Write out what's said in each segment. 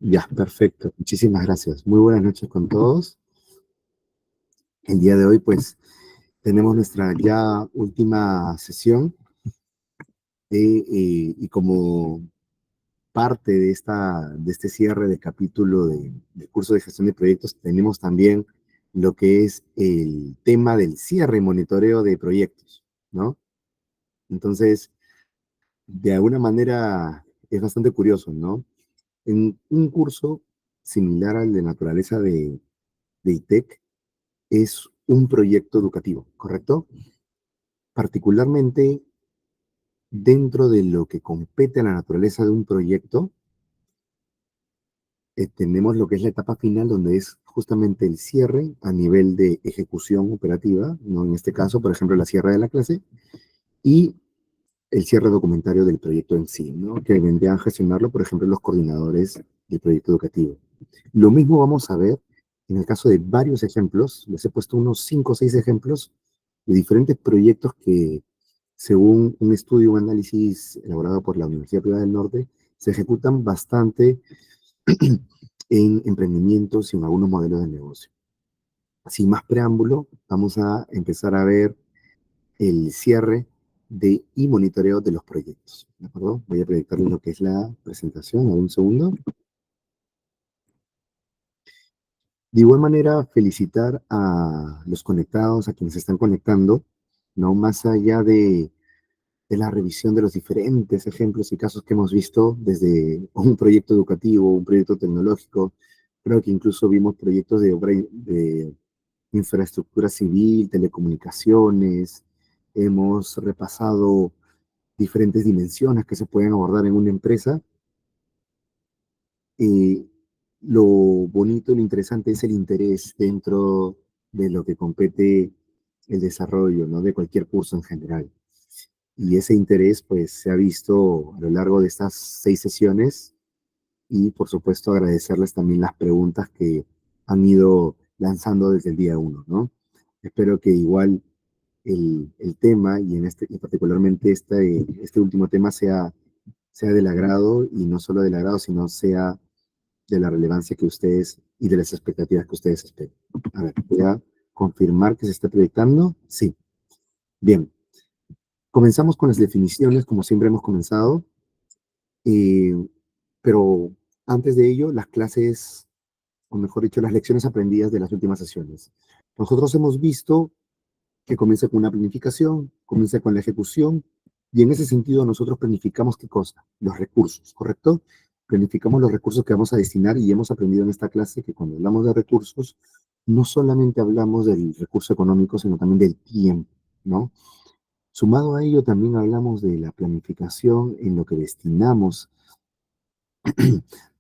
Ya, perfecto. Muchísimas gracias. Muy buenas noches con todos. El día de hoy, pues, tenemos nuestra ya última sesión y como parte de, de este cierre de capítulo del curso de gestión de proyectos, tenemos también lo que es el tema del cierre y monitoreo de proyectos, ¿no? Entonces, de alguna manera es bastante curioso, ¿no? En un curso similar al de naturaleza de ITEC, es un proyecto educativo, ¿correcto? Particularmente dentro de lo que compete a la naturaleza de un proyecto, tenemos lo que es la etapa final, donde es justamente el cierre a nivel de ejecución operativa, ¿no? En este caso, por ejemplo, la cierre de la clase, y el cierre documentario del proyecto en sí, ¿no? Que vendrían a gestionarlo, por ejemplo, los coordinadores del proyecto educativo. Lo mismo vamos a ver en el caso de varios ejemplos, les he puesto unos 5 o 6 ejemplos de diferentes proyectos que, según un estudio o análisis elaborado por la Universidad Privada del Norte, se ejecutan bastante en emprendimientos y en algunos modelos de negocio. Sin más preámbulo, vamos a empezar a ver el cierre y monitoreo de los proyectos. ¿De acuerdo? Voy a proyectarles lo que es la presentación. A un segundo. De igual manera, felicitar a los conectados, a quienes se están conectando, no más allá de la revisión de los diferentes ejemplos y casos que hemos visto, desde un proyecto educativo, un proyecto tecnológico, creo que incluso vimos proyectos de obra de infraestructura civil, telecomunicaciones, hemos repasado diferentes dimensiones que se pueden abordar en una empresa. Y lo bonito y lo interesante es el interés dentro de lo que compete el desarrollo, ¿no? De cualquier curso en general. Y ese interés, pues, se ha visto a lo largo de estas 6 sesiones y, por supuesto, agradecerles también las preguntas que han ido lanzando desde el día uno, ¿no? Espero que igual el tema y particularmente este último tema sea del agrado y no solo del agrado, sino sea de la relevancia que ustedes y de las expectativas que ustedes esperan. A ver, voy a confirmar que se está proyectando. Sí. Bien. Comenzamos con las definiciones, como siempre hemos comenzado, eh, pero antes de ello, las clases, o mejor dicho, las lecciones aprendidas de las últimas sesiones. Nosotros hemos visto que comienza con una planificación, comienza con la ejecución, y en ese sentido nosotros planificamos qué cosa, los recursos, ¿correcto? Planificamos los recursos que vamos a destinar y hemos aprendido en esta clase que cuando hablamos de recursos, no solamente hablamos del recurso económico, sino también del tiempo, ¿no? Sumado a ello, también hablamos de la planificación en lo que destinamos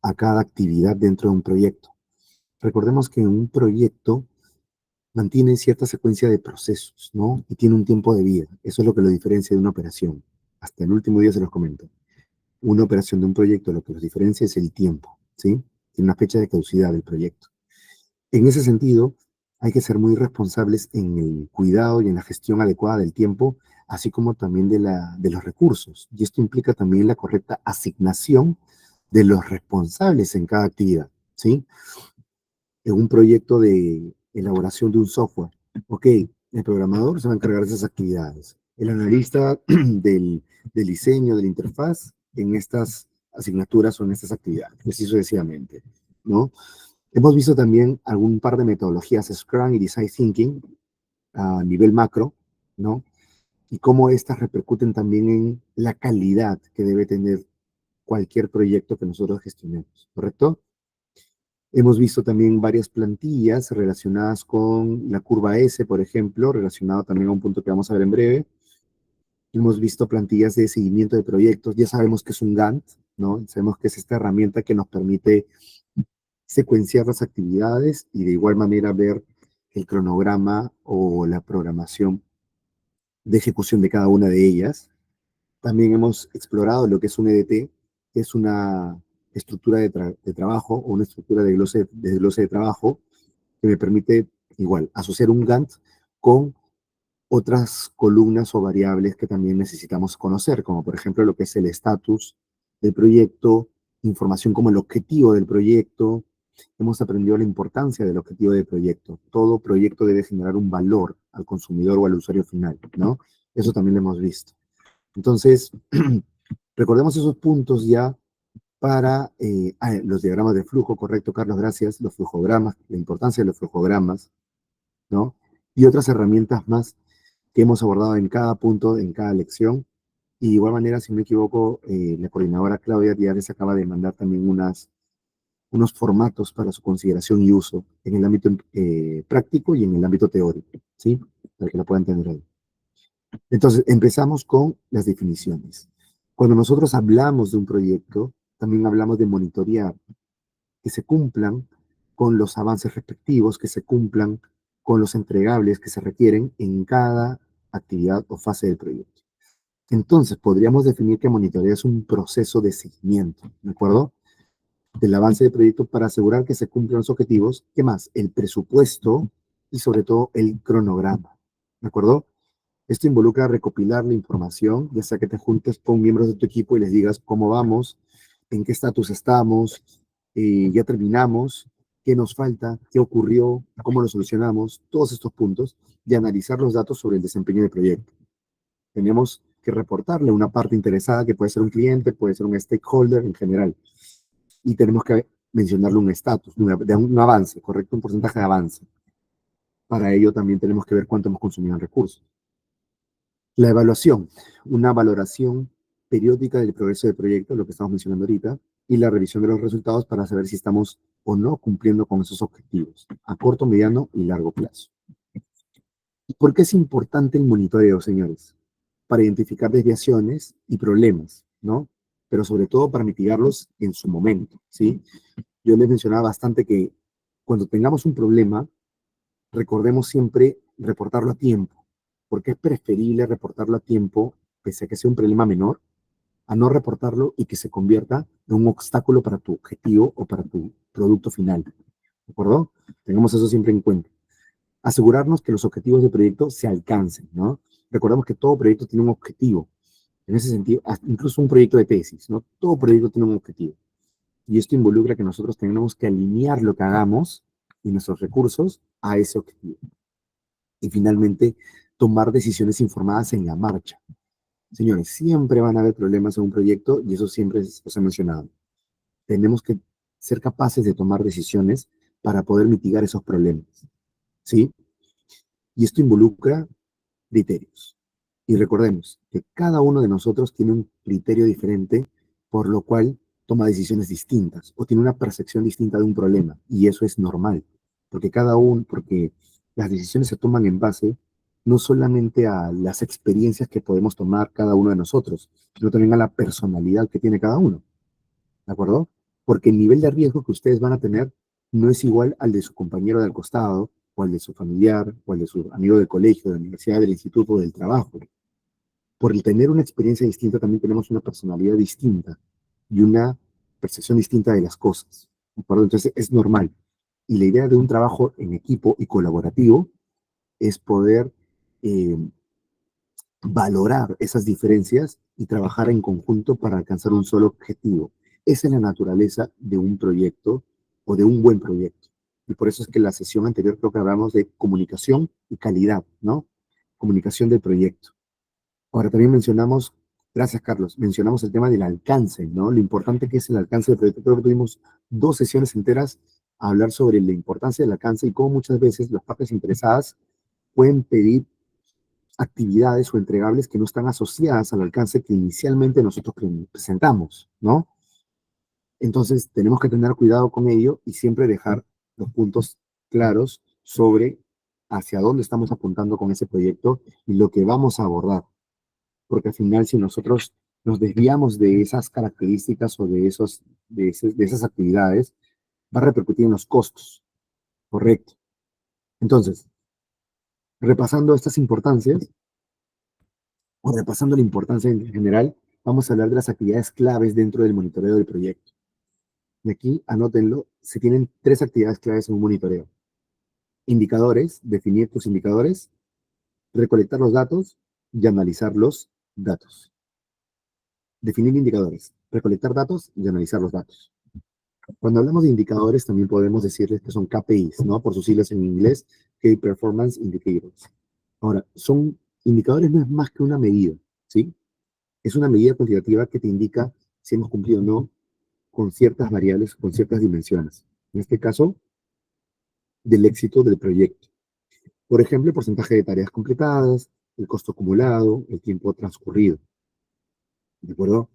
a cada actividad dentro de un proyecto. Recordemos que un proyecto mantiene cierta secuencia de procesos, ¿no? Y tiene un tiempo de vida. Eso es lo que lo diferencia de una operación. Hasta el último día se los comento. Una operación de un proyecto, lo que los diferencia es el tiempo, ¿sí? Tiene una fecha de caducidad del proyecto. En ese sentido, hay que ser muy responsables en el cuidado y en la gestión adecuada del tiempo, así como también de los recursos. Y esto implica también la correcta asignación de los responsables en cada actividad, ¿sí? En un proyecto de elaboración de un software. Ok, el programador se va a encargar de esas actividades. El analista del diseño de la interfaz en estas asignaturas o en estas actividades, así sucesivamente, ¿no? Hemos visto también algún par de metodologías Scrum y Design Thinking a nivel macro, ¿no? Y cómo estas repercuten también en la calidad que debe tener cualquier proyecto que nosotros gestionemos, ¿correcto? Hemos visto también varias plantillas relacionadas con la curva S, por ejemplo, relacionado también a un punto que vamos a ver en breve. Hemos visto plantillas de seguimiento de proyectos. Ya sabemos que es un Gantt, ¿no? Sabemos que es esta herramienta que nos permite secuenciar las actividades y de igual manera ver el cronograma o la programación de ejecución de cada una de ellas. También hemos explorado lo que es un EDT, que es una estructura de trabajo o una estructura de glose de trabajo que me permite igual asociar un Gantt con otras columnas o variables que también necesitamos conocer, como por ejemplo lo que es el estatus del proyecto, información como el objetivo del proyecto, hemos aprendido la importancia del objetivo del proyecto. Todo proyecto debe generar un valor al consumidor o al usuario final, ¿no? Eso también lo hemos visto. Entonces, recordemos esos puntos ya para los diagramas de flujo, correcto, Carlos, gracias, los flujogramas, la importancia de los flujogramas, ¿no? Y otras herramientas más que hemos abordado en cada punto, en cada lección. Y de igual manera, si no me equivoco, la coordinadora Claudia ya les acaba de mandar también unos formatos para su consideración y uso en el ámbito práctico y en el ámbito teórico, ¿sí? Para que lo puedan tener ahí. Entonces, empezamos con las definiciones. Cuando nosotros hablamos de un proyecto, también hablamos de monitorear que se cumplan con los avances respectivos, que se cumplan con los entregables que se requieren en cada actividad o fase del proyecto. Entonces, podríamos definir que monitoreo es un proceso de seguimiento, ¿de acuerdo? Del avance del proyecto para asegurar que se cumplan los objetivos. ¿Qué más? El presupuesto y sobre todo el cronograma, ¿de acuerdo? Esto involucra recopilar la información, ya sea que te juntes con miembros de tu equipo y les digas cómo vamos, en qué estatus estamos, ya terminamos, qué nos falta, qué ocurrió, cómo lo solucionamos, todos estos puntos, y analizar los datos sobre el desempeño del proyecto. Tenemos que reportarle a una parte interesada, que puede ser un cliente, puede ser un stakeholder en general, y tenemos que mencionarle un estatus, un avance, correcto, un porcentaje de avance. Para ello también tenemos que ver cuánto hemos consumido en recursos. La evaluación, una valoración periódica del progreso del proyecto, lo que estamos mencionando ahorita, y la revisión de los resultados para saber si estamos o no cumpliendo con esos objetivos a corto, mediano y largo plazo. ¿Y por qué es importante el monitoreo, señores? Para identificar desviaciones y problemas, ¿no? Pero sobre todo para mitigarlos en su momento, ¿sí? Yo les mencionaba bastante que cuando tengamos un problema, recordemos siempre reportarlo a tiempo, porque es preferible reportarlo a tiempo, pese a que sea un problema menor, a no reportarlo y que se convierta en un obstáculo para tu objetivo o para tu producto final. ¿De acuerdo? Tengamos eso siempre en cuenta. Asegurarnos que los objetivos del proyecto se alcancen, ¿no? Recordemos que todo proyecto tiene un objetivo. En ese sentido, incluso un proyecto de tesis, ¿no? Todo proyecto tiene un objetivo. Y esto involucra que nosotros tenemos que alinear lo que hagamos y nuestros recursos a ese objetivo. Y finalmente, tomar decisiones informadas en la marcha. Señores, siempre van a haber problemas en un proyecto y eso siempre os he mencionado. Tenemos que ser capaces de tomar decisiones para poder mitigar esos problemas, ¿sí? Y esto involucra criterios. Y recordemos que cada uno de nosotros tiene un criterio diferente, por lo cual toma decisiones distintas o tiene una percepción distinta de un problema. Y eso es normal, porque las decisiones se toman en base no solamente a las experiencias que podemos tomar cada uno de nosotros, sino también a la personalidad que tiene cada uno. ¿De acuerdo? Porque el nivel de riesgo que ustedes van a tener no es igual al de su compañero del costado, o al de su familiar, o al de su amigo del colegio, de la universidad, del instituto, del trabajo. Por el tener una experiencia distinta, también tenemos una personalidad distinta y una percepción distinta de las cosas. ¿De acuerdo? Entonces es normal. Y la idea de un trabajo en equipo y colaborativo es poder eh, valorar esas diferencias y trabajar en conjunto para alcanzar un solo objetivo. Esa es la naturaleza de un proyecto o de un buen proyecto. Y por eso es que en la sesión anterior creo que hablamos de comunicación y calidad, ¿no? Comunicación del proyecto. Ahora también mencionamos, gracias Carlos, mencionamos el tema del alcance, ¿no? Lo importante que es el alcance del proyecto. Creo que tuvimos 2 sesiones enteras a hablar sobre la importancia del alcance y cómo muchas veces las partes interesadas pueden pedir actividades o entregables que no están asociadas al alcance que inicialmente nosotros presentamos, ¿no? Entonces, tenemos que tener cuidado con ello y siempre dejar los puntos claros sobre hacia dónde estamos apuntando con ese proyecto y lo que vamos a abordar. Porque al final, si nosotros nos desviamos de esas características o de esas actividades, va a repercutir en los costos, ¿correcto? Entonces, repasando estas importancias, o repasando la importancia en general, vamos a hablar de las actividades claves dentro del monitoreo del proyecto. Y aquí, anótenlo, se tienen 3 actividades claves en un monitoreo. Indicadores, definir tus indicadores, recolectar los datos y analizar los datos. Definir indicadores. recolectar datos y analizar los datos. Cuando hablamos de indicadores, también podemos decirles que son KPIs, ¿no? Por sus siglas en inglés, Key Performance Indicators. Ahora, son indicadores no es más que una medida, ¿sí? Es una medida cuantitativa que te indica si hemos cumplido o no con ciertas variables, con ciertas dimensiones. En este caso, del éxito del proyecto. Por ejemplo, el porcentaje de tareas completadas, el costo acumulado, el tiempo transcurrido. ¿De acuerdo?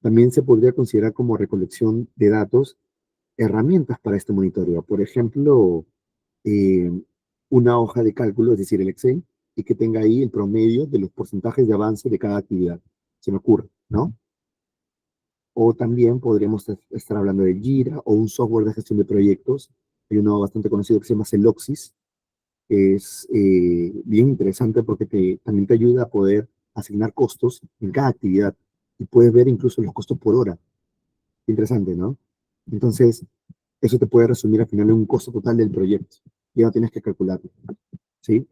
También se podría considerar como recolección de datos herramientas para este monitoreo. Por ejemplo, eh, una hoja de cálculo, es decir, el Excel, y que tenga ahí el promedio de los porcentajes de avance de cada actividad. Se me ocurre, ¿no? O también podríamos estar hablando de Jira o un software de gestión de proyectos. Hay uno bastante conocido que se llama Celoxys, que es bien interesante porque también te ayuda a poder asignar costos en cada actividad y puedes ver incluso los costos por hora. Interesante, ¿no? Entonces, eso te puede resumir al final en un costo total del proyecto. Ya no tienes que calcularlo, ¿sí?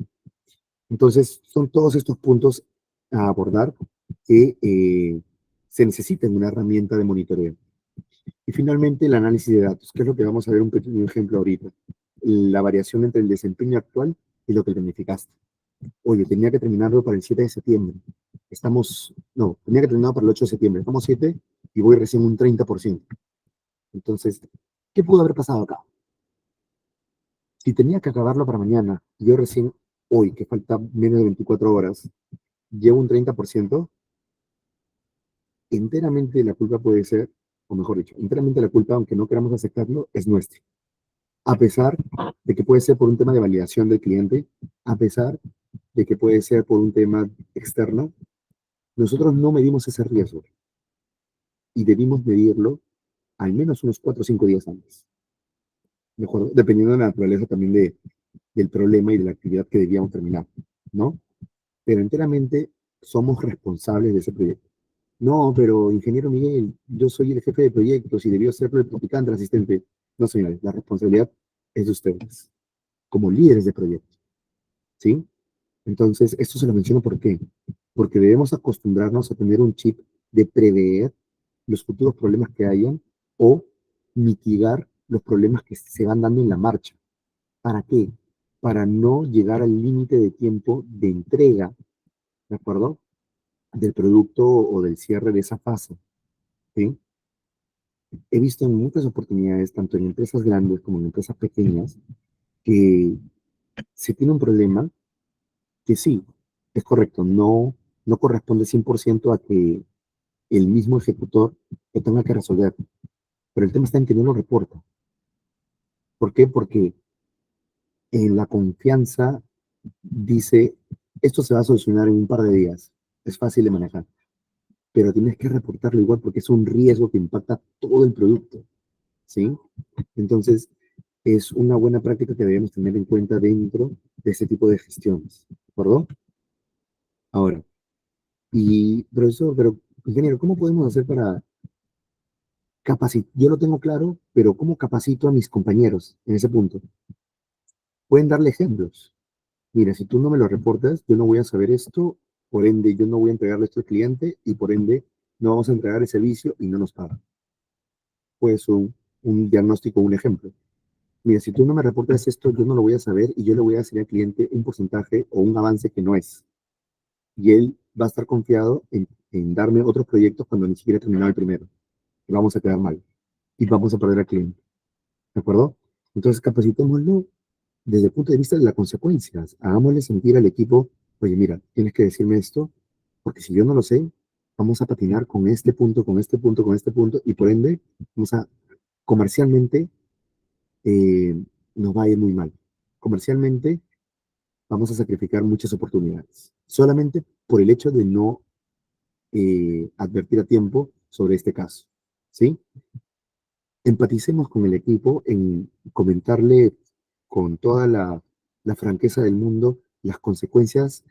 Entonces, son todos estos puntos a abordar que se necesita en una herramienta de monitoreo. Y finalmente, el análisis de datos, que es lo que vamos a ver un pequeño ejemplo ahorita. La variación entre el desempeño actual y lo que planificaste. Oye, tenía que terminarlo para el 7 de septiembre. No, tenía que terminarlo para el 8 de septiembre. Estamos 7 y voy recién un 30%. Entonces, ¿qué pudo haber pasado acá? Si tenía que acabarlo para mañana, y yo recién hoy, que falta menos de 24 horas, llevo un 30%, enteramente la culpa puede ser, o mejor dicho, enteramente la culpa, aunque no queramos aceptarlo, es nuestra. A pesar de que puede ser por un tema de validación del cliente, a pesar de que puede ser por un tema externo, nosotros no medimos ese riesgo y debimos medirlo al menos unos 4 o 5 días antes, mejor, dependiendo de la naturaleza también del problema y de la actividad que debíamos terminar, ¿no? Pero enteramente somos responsables de ese proyecto. No, pero ingeniero Miguel, yo soy el jefe de proyectos y debió ser el practicante, el asistente. No, señores, la responsabilidad es de ustedes, como líderes de proyecto, ¿sí? Entonces, esto se lo menciono ¿por qué? Porque debemos acostumbrarnos a tener un chip de prever los futuros problemas que hayan o mitigar los problemas que se van dando en la marcha. ¿Para qué? Para no llegar al límite de tiempo de entrega, ¿de acuerdo? Del producto o del cierre de esa fase, ¿sí? He visto en muchas oportunidades, tanto en empresas grandes como en empresas pequeñas, que se tiene un problema que sí, es correcto, no corresponde 100% a que el mismo ejecutor lo tenga que resolver, pero el tema está en que no lo reporta. ¿Por qué? Porque en la confianza dice, esto se va a solucionar en un par de días, es fácil de manejar, pero tienes que reportarlo igual porque es un riesgo que impacta todo el producto, ¿sí? Entonces, es una buena práctica que debemos tener en cuenta dentro de ese tipo de gestiones, ¿de acuerdo? Ahora, profesor, pero ingeniero, ¿cómo podemos hacer para capacitar? Yo lo tengo claro, pero ¿cómo capacito a mis compañeros en ese punto? Pueden darle ejemplos. Mira, si tú no me lo reportas, yo no voy a saber esto, por ende, yo no voy a entregarle esto al cliente y por ende, no vamos a entregar el servicio y no nos pagan. Pues un diagnóstico, un ejemplo. Mira, si tú no me reportas esto, yo no lo voy a saber y yo le voy a decir al cliente un porcentaje o un avance que no es. Y él va a estar confiado en darme otros proyectos cuando ni siquiera he terminado el primero. Y vamos a quedar mal. Y vamos a perder al cliente. ¿De acuerdo? Entonces, capacitémoslo desde el punto de vista de las consecuencias. Hagámosle sentir al equipo, oye, mira, tienes que decirme esto, porque si yo no lo sé, vamos a patinar con este punto, con este punto, con este punto, y por ende, vamos a comercialmente eh, nos va a ir muy mal. Comercialmente vamos a sacrificar muchas oportunidades, solamente por el hecho de no advertir a tiempo sobre este caso. ¿Sí? Empaticemos con el equipo en comentarle con toda la franqueza del mundo las consecuencias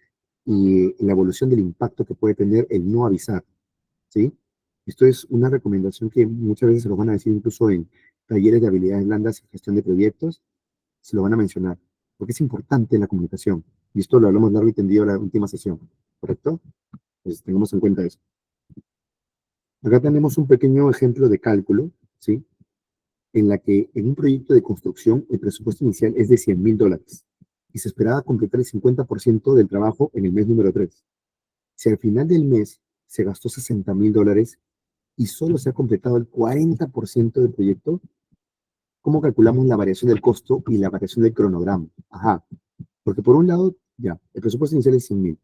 y la evolución del impacto que puede tener el no avisar. ¿Sí? Esto es una recomendación que muchas veces se lo van a decir incluso en talleres de habilidades blandas y gestión de proyectos, se lo van a mencionar, porque es importante la comunicación. Y esto lo hablamos largo y tendido en la última sesión, ¿correcto? Pues tengamos en cuenta eso. Acá tenemos un pequeño ejemplo de cálculo, ¿sí? En la que en un proyecto de construcción el presupuesto inicial es de $100,000 y se esperaba completar el 50% del trabajo en el mes número 3. Si al final del mes se gastó $60,000 y solo se ha completado el 40% del proyecto, ¿cómo calculamos la variación del costo y la variación del cronograma? Ajá, porque por un lado, ya, el presupuesto inicial es 100,000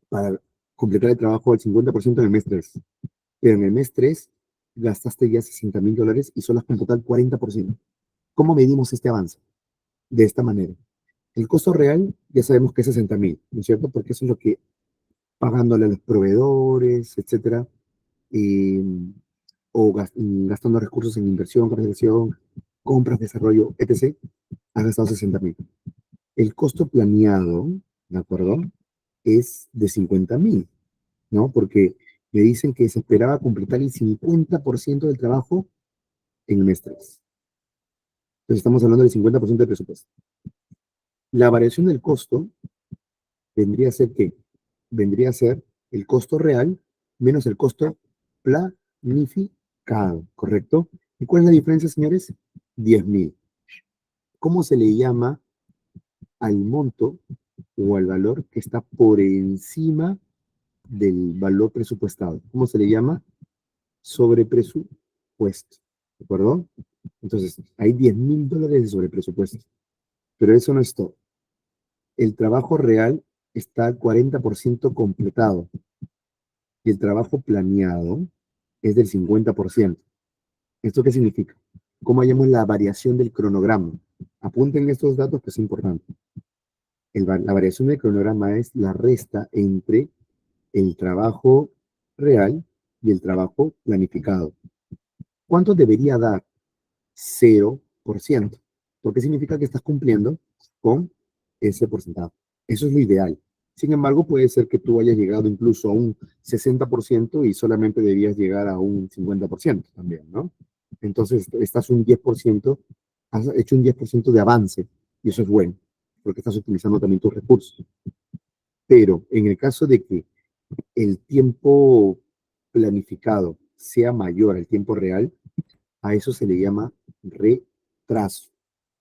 para completar el trabajo al 50% en el mes 3. Pero en el mes 3 gastaste ya $60,000 y solo has completado el 40%. ¿Cómo medimos este avance? De esta manera. El costo real ya sabemos que es 60,000, ¿no es cierto? Porque eso es lo que pagándole a los proveedores, etcétera, eh, o gastando recursos en inversión, capitalización, compras, desarrollo, etc., has gastado 60,000. El costo planeado, ¿de acuerdo? Es de 50,000, ¿no? Porque me dicen que se esperaba completar el 50% del trabajo en el mes 3. Entonces estamos hablando del 50% del presupuesto. La variación del costo vendría a ser ¿qué? Vendría a ser el costo real menos el costo planificado, ¿correcto? ¿Y cuál es la diferencia, señores? 10,000. ¿Cómo se le llama al monto o al valor que está por encima del valor presupuestado? ¿Cómo se le llama? Sobrepresupuesto, ¿de acuerdo? Entonces, hay $10,000 de sobrepresupuesto, pero eso no es todo. El trabajo real está al 40% completado y el trabajo planeado es del 50%. ¿Esto qué significa? ¿Cómo hallamos la variación del cronograma? Apunten estos datos que es importante. La variación del cronograma es la resta entre el trabajo real y el trabajo planificado. ¿Cuánto debería dar? 0%. Porque significa que estás cumpliendo con ese porcentaje. Eso es lo ideal. Sin embargo, puede ser que tú hayas llegado incluso a un 60% y solamente debías llegar a un 50% también, ¿no? Entonces, estás un 10%, has hecho un 10% de avance y eso es bueno, porque estás utilizando también tus recursos. Pero en el caso de que el tiempo planificado sea mayor al tiempo real, a eso se le llama retraso,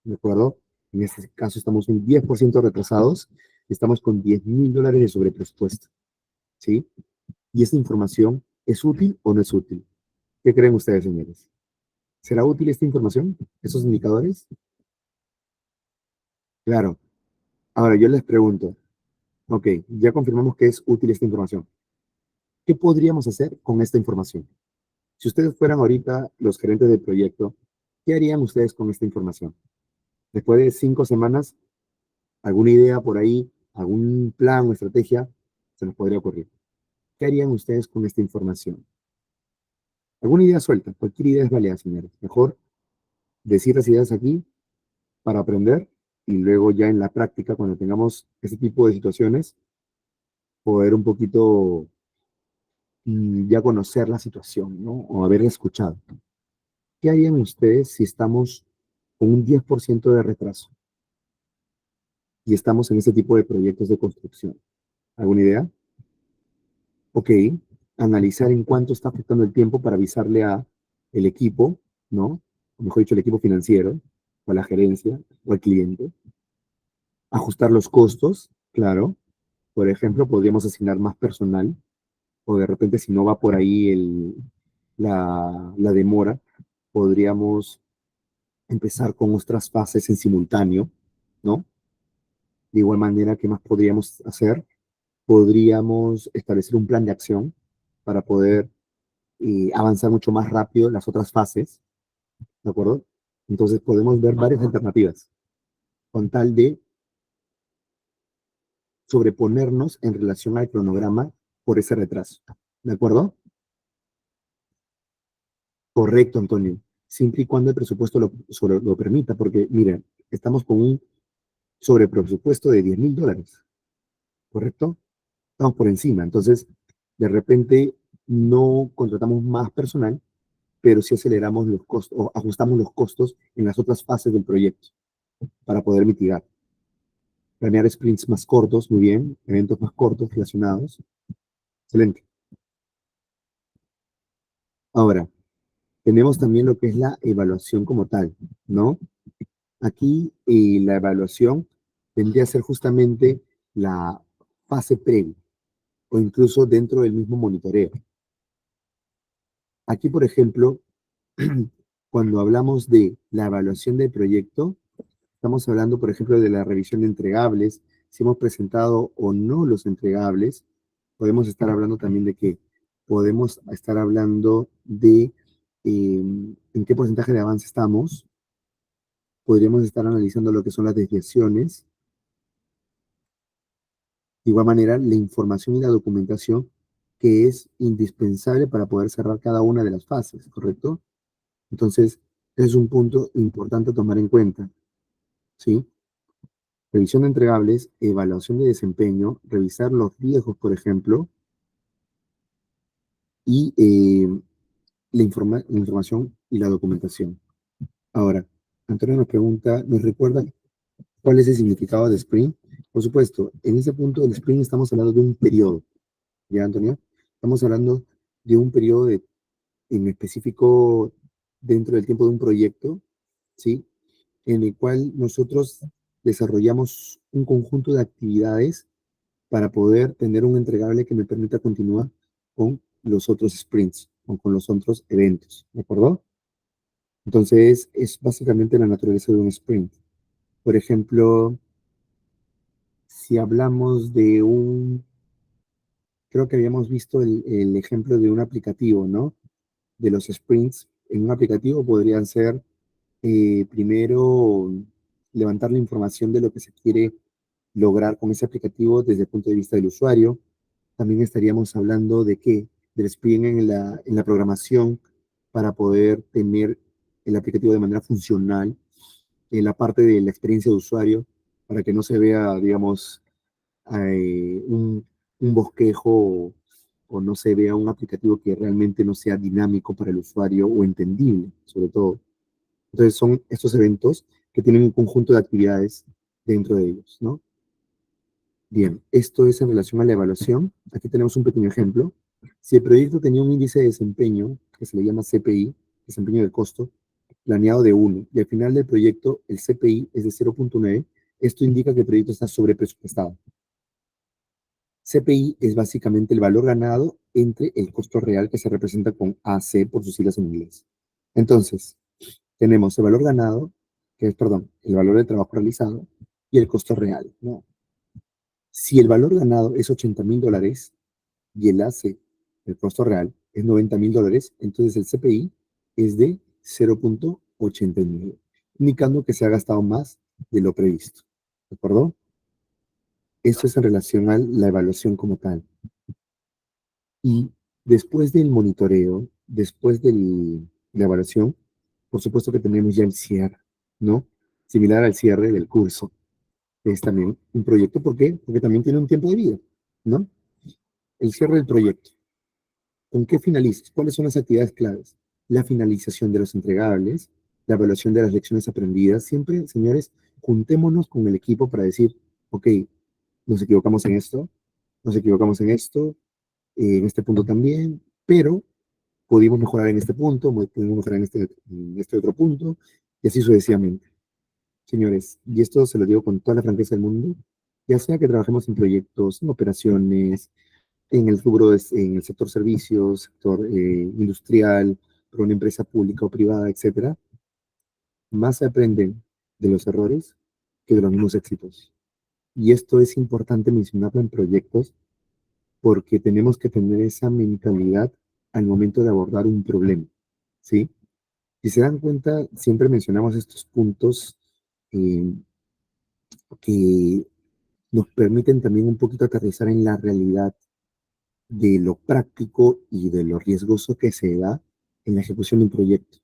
¿de acuerdo? En este caso estamos un 10% retrasados, estamos con $10,000 de sobrepresupuesto, ¿sí? ¿Y esta información es útil o no es útil? ¿Qué creen ustedes, señores? ¿Será útil esta información? ¿Esos indicadores? Claro. Ahora yo les pregunto, ok, ya confirmamos que es útil esta información. ¿Qué podríamos hacer con esta información? Si ustedes fueran ahorita los gerentes del proyecto, ¿qué harían ustedes con esta información? Después de 5 semanas, alguna idea por ahí, algún plan o estrategia se nos podría ocurrir. ¿Qué harían ustedes con esta información? ¿Alguna idea suelta? Cualquier idea es válida, señores. Mejor decir las ideas aquí para aprender y luego ya en la práctica, cuando tengamos este tipo de situaciones, poder un poquito ya conocer la situación, ¿no? O haberla escuchado. ¿Qué harían ustedes si estamos con un 10% de retraso y estamos en este tipo de proyectos de construcción? ¿Alguna idea? Ok, analizar en cuánto está afectando el tiempo para avisarle a el equipo, ¿no? O mejor dicho, el equipo financiero, o a la gerencia, o al cliente. Ajustar los costos, claro. Por ejemplo, podríamos asignar más personal, o de repente si no va por ahí la demora, podríamos empezar con otras fases en simultáneo, ¿no? De igual manera, ¿qué más podríamos hacer? Podríamos establecer un plan de acción para poder avanzar mucho más rápido las otras fases, ¿de acuerdo? Entonces podemos ver varias alternativas con tal de sobreponernos en relación al cronograma por ese retraso, ¿de acuerdo? Correcto, Antonio, siempre y cuando el presupuesto lo permita, porque miren, estamos con un sobrepresupuesto de $10,000, ¿correcto? Estamos por encima, entonces de repente no contratamos más personal, pero sí aceleramos los costos o ajustamos los costos en las otras fases del proyecto para poder mitigar. Planear sprints más cortos, muy bien, eventos más cortos relacionados. Excelente. Ahora, tenemos también lo que es la evaluación como tal, ¿no? Aquí la evaluación tendría a ser justamente la fase previa o incluso dentro del mismo monitoreo. Aquí, por ejemplo, cuando hablamos de la evaluación del proyecto, estamos hablando, por ejemplo, de la revisión de entregables, si hemos presentado o no los entregables. Podemos estar hablando también de que podemos estar hablando de en qué porcentaje de avance estamos. Podríamos estar analizando lo que son las desviaciones. De igual manera, la información y la documentación que es indispensable para poder cerrar cada una de las fases, ¿correcto? Entonces, es un punto importante a tomar en cuenta, ¿sí? Revisión de entregables, evaluación de desempeño, revisar los riesgos, por ejemplo, y la información y la documentación. Ahora, Antonio nos pregunta, ¿nos recuerda cuál es el significado de sprint? Por supuesto, en ese punto del sprint estamos hablando de un periodo, ¿ya, Antonio? Estamos hablando de un periodo en específico dentro del tiempo de un proyecto, ¿sí? En el cual nosotros desarrollamos un conjunto de actividades para poder tener un entregable que me permita continuar con los otros sprints o con los otros eventos, ¿de acuerdo? Entonces, es básicamente la naturaleza de un sprint. Por ejemplo, si hablamos de creo que habíamos visto el ejemplo de un aplicativo, ¿no? De los sprints. En un aplicativo podrían ser, primero, levantar la información de lo que se quiere lograr con ese aplicativo desde el punto de vista del usuario. También estaríamos hablando de qué, del sprint en la programación para poder tener el aplicativo de manera funcional, en la parte de la experiencia de usuario, para que no se vea, digamos, eh, un, un bosquejo o no se vea un aplicativo que realmente no sea dinámico para el usuario o entendible, sobre todo. Entonces son estos eventos que tienen un conjunto de actividades dentro de ellos, ¿no? Bien, esto es en relación a la evaluación. Aquí tenemos un pequeño ejemplo. Si el proyecto tenía un índice de desempeño, que se le llama CPI, desempeño del costo, planeado de 1, y al final del proyecto el CPI es de 0,9, esto indica que el proyecto está sobrepresupuestado. CPI es básicamente el valor ganado entre el costo real que se representa con AC por sus siglas en inglés. Entonces, tenemos el valor ganado, que es, perdón, el valor del trabajo realizado y el costo real, ¿no? Si el valor ganado es $80,000 y el AC, el costo real, es $90,000, entonces el CPI es de 0,89, indicando que se ha gastado más de lo previsto. ¿De acuerdo? Esto es en relación a la evaluación como tal. Y después del monitoreo, después de la evaluación, por supuesto que tenemos ya el cierre, ¿no? Similar al cierre del curso. Es también un proyecto, ¿por qué? Porque también tiene un tiempo de vida, ¿no? El cierre del proyecto. ¿Con qué finalizas? ¿Cuáles son las actividades claves? La finalización de los entregables, la evaluación de las lecciones aprendidas. Siempre, señores, juntémonos con el equipo para decir, ok, nos equivocamos en esto, nos equivocamos en esto, en este punto también, pero pudimos mejorar en este punto, pudimos mejorar en este otro punto, y así sucesivamente. Señores, y esto se lo digo con toda la franqueza del mundo, ya sea que trabajemos en proyectos, en operaciones, en el rubro, en el sector servicios, sector industrial, por una empresa pública o privada, etcétera, más se aprenden de los errores que de los mismos éxitos. Y esto es importante mencionarlo en proyectos porque tenemos que tener esa mentalidad al momento de abordar un problema, ¿sí? Si se dan cuenta, siempre mencionamos estos puntos eh, que nos permiten también un poquito aterrizar en la realidad de lo práctico y de lo riesgoso que se da en la ejecución de un proyecto.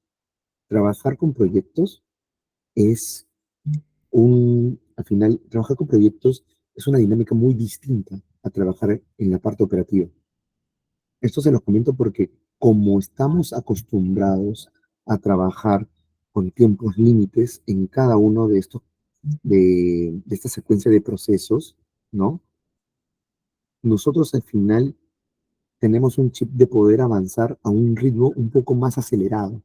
Trabajar con proyectos es al final, trabajar con proyectos es una dinámica muy distinta a trabajar en la parte operativa. Esto se los comento porque como estamos acostumbrados a trabajar con tiempos límites en cada uno de estos, de esta secuencia de procesos, ¿no? Nosotros al final tenemos un chip de poder avanzar a un ritmo un poco más acelerado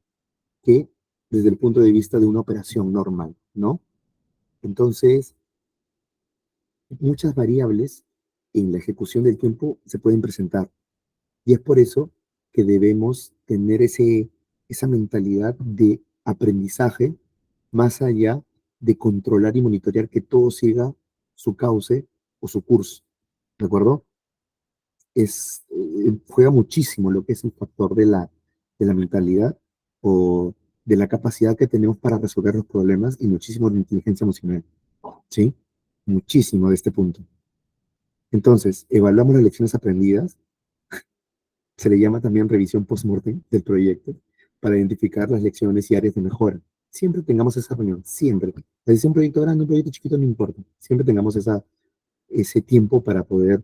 que desde el punto de vista de una operación normal, ¿no? Entonces, muchas variables en la ejecución del tiempo se pueden presentar. Y es por eso que debemos tener esa mentalidad de aprendizaje más allá de controlar y monitorear que todo siga su cauce o su curso. ¿De acuerdo? Juega muchísimo lo que es el factor de la mentalidad o de la capacidad que tenemos para resolver los problemas y muchísimo de inteligencia emocional. ¿Sí? Muchísimo de este punto. Entonces, evaluamos las lecciones aprendidas. Se le llama también revisión post-mortem del proyecto para identificar las lecciones y áreas de mejora. Siempre tengamos esa reunión, siempre. Si es un proyecto grande, un proyecto chiquito, no importa. Siempre tengamos ese tiempo para poder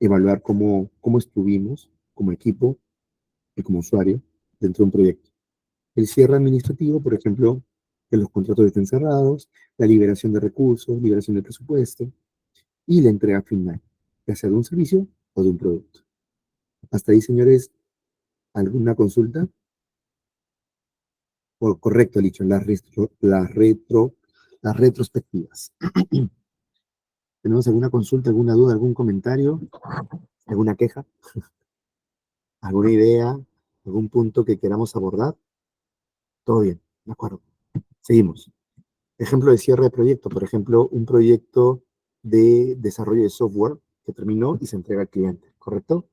evaluar cómo estuvimos como equipo y como usuario dentro de un proyecto. El cierre administrativo, por ejemplo, que los contratos estén cerrados, la liberación de recursos, liberación de presupuesto y la entrega final, ya sea de un servicio o de un producto. Hasta ahí, señores, ¿alguna consulta? Correcto, dicho, las retrospectivas. ¿Tenemos alguna consulta, alguna duda, algún comentario, alguna queja, alguna idea, algún punto que queramos abordar? Todo bien, de acuerdo. Seguimos. Ejemplo de cierre de proyecto, por ejemplo, un proyecto de desarrollo de software que terminó y se entrega al cliente, ¿correcto?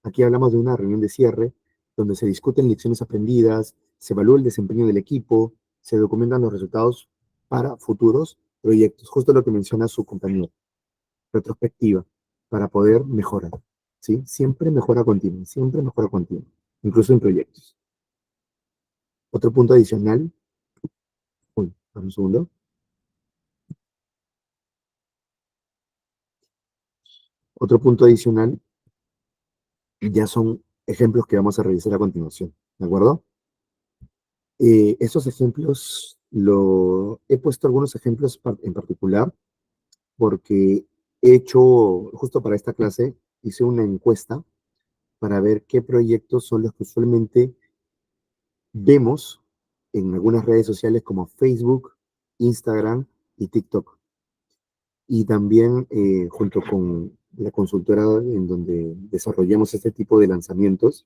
Aquí hablamos de una reunión de cierre donde se discuten lecciones aprendidas, se evalúa el desempeño del equipo, se documentan los resultados para futuros proyectos, justo lo que menciona su compañero, retrospectiva, para poder mejorar, ¿sí? Siempre mejora continua, incluso en proyectos. Otro punto adicional, uy, dame un segundo. Otro punto adicional ya son ejemplos que vamos a revisar a continuación, ¿de acuerdo? Estos ejemplos, he puesto algunos ejemplos en particular porque he hecho, justo para esta clase, hice una encuesta para ver qué proyectos son los que usualmente vemos en algunas redes sociales como Facebook, Instagram y TikTok. Y también junto con la consultora en donde desarrollamos este tipo de lanzamientos,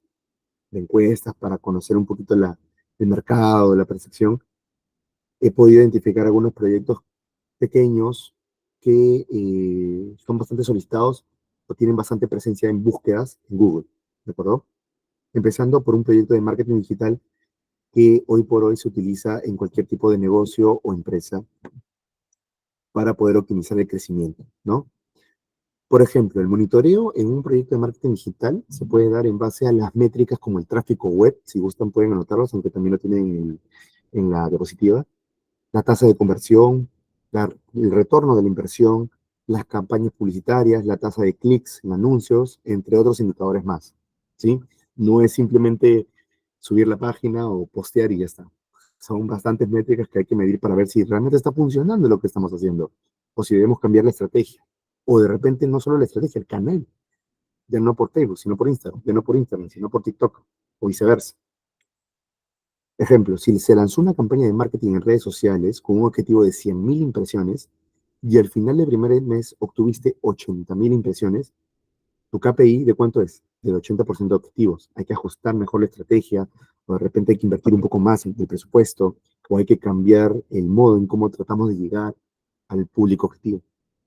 de encuestas para conocer un poquito el mercado, la percepción, he podido identificar algunos proyectos pequeños que son bastante solicitados o tienen bastante presencia en búsquedas en Google, ¿de acuerdo? Empezando por un proyecto de marketing digital que hoy por hoy se utiliza en cualquier tipo de negocio o empresa para poder optimizar el crecimiento, ¿no? Por ejemplo, el monitoreo en un proyecto de marketing digital se puede dar en base a las métricas como el tráfico web, si gustan pueden anotarlos, aunque también lo tienen en la diapositiva, la tasa de conversión, el retorno de la inversión, las campañas publicitarias, la tasa de clics en anuncios, entre otros indicadores más, ¿sí? No es simplemente subir la página o postear y ya está. Son bastantes métricas que hay que medir para ver si realmente está funcionando lo que estamos haciendo o si debemos cambiar la estrategia. O de repente no solo la estrategia, el canal, ya no por Facebook, sino por Instagram, ya no por Instagram, sino por TikTok o viceversa. Ejemplo, si se lanzó una campaña de marketing en redes sociales con un objetivo de 100.000 impresiones y al final del primer mes obtuviste 80.000 impresiones, tu KPI ¿de cuánto es? Del 80% de objetivos. Hay que ajustar mejor la estrategia o de repente hay que invertir un poco más en el presupuesto o hay que cambiar el modo en cómo tratamos de llegar al público objetivo.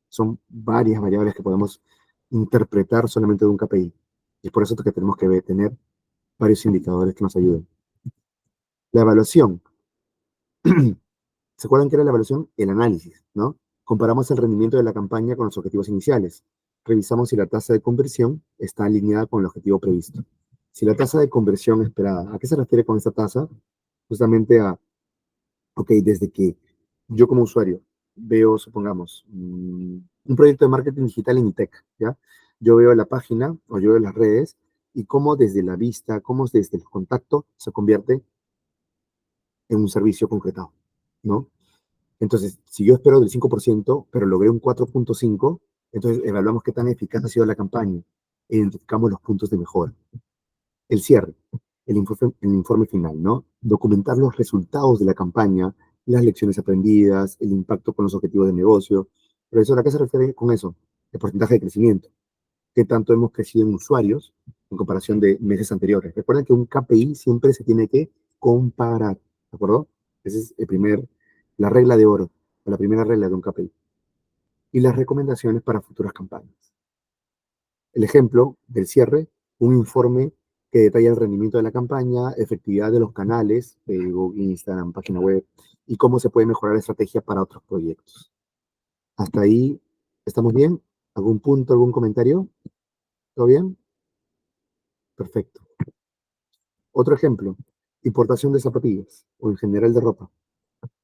Son varias variables que podemos interpretar solamente de un KPI. Y es por eso que tenemos que tener varios indicadores que nos ayuden. La evaluación. ¿Se acuerdan qué era la evaluación? El análisis, ¿no? Comparamos el rendimiento de la campaña con los objetivos iniciales. Revisamos si la tasa de conversión está alineada con el objetivo previsto. Si la tasa de conversión esperada, ¿a qué se refiere con esta tasa? Justamente ok, desde que yo como usuario veo, supongamos, un proyecto de marketing digital en ITEC, ¿ya? Yo veo la página o yo veo las redes y cómo desde la vista, cómo desde el contacto se convierte en un servicio concretado, ¿no? Entonces, si yo espero del 5%, pero logré un 4.5%, entonces evaluamos qué tan eficaz ha sido la campaña. e identificamos los puntos de mejora. El cierre, el informe final, ¿no? Documentar los resultados de la campaña, las lecciones aprendidas, el impacto con los objetivos de negocio. Profesor, ¿a qué se refiere con eso? El porcentaje de crecimiento. ¿Qué tanto hemos crecido en usuarios en comparación de meses anteriores? Recuerden que un KPI siempre se tiene que comparar, ¿de acuerdo? Esa es la regla de oro, o la primera regla de un KPI. Y las recomendaciones para futuras campañas. El ejemplo del cierre, un informe que detalla el rendimiento de la campaña, efectividad de los canales, Facebook, Instagram, página web, y cómo se puede mejorar la estrategia para otros proyectos. Hasta ahí, ¿estamos bien? ¿Algún punto, algún comentario? ¿Todo bien? Perfecto. Otro ejemplo, importación de zapatillas o en general de ropa.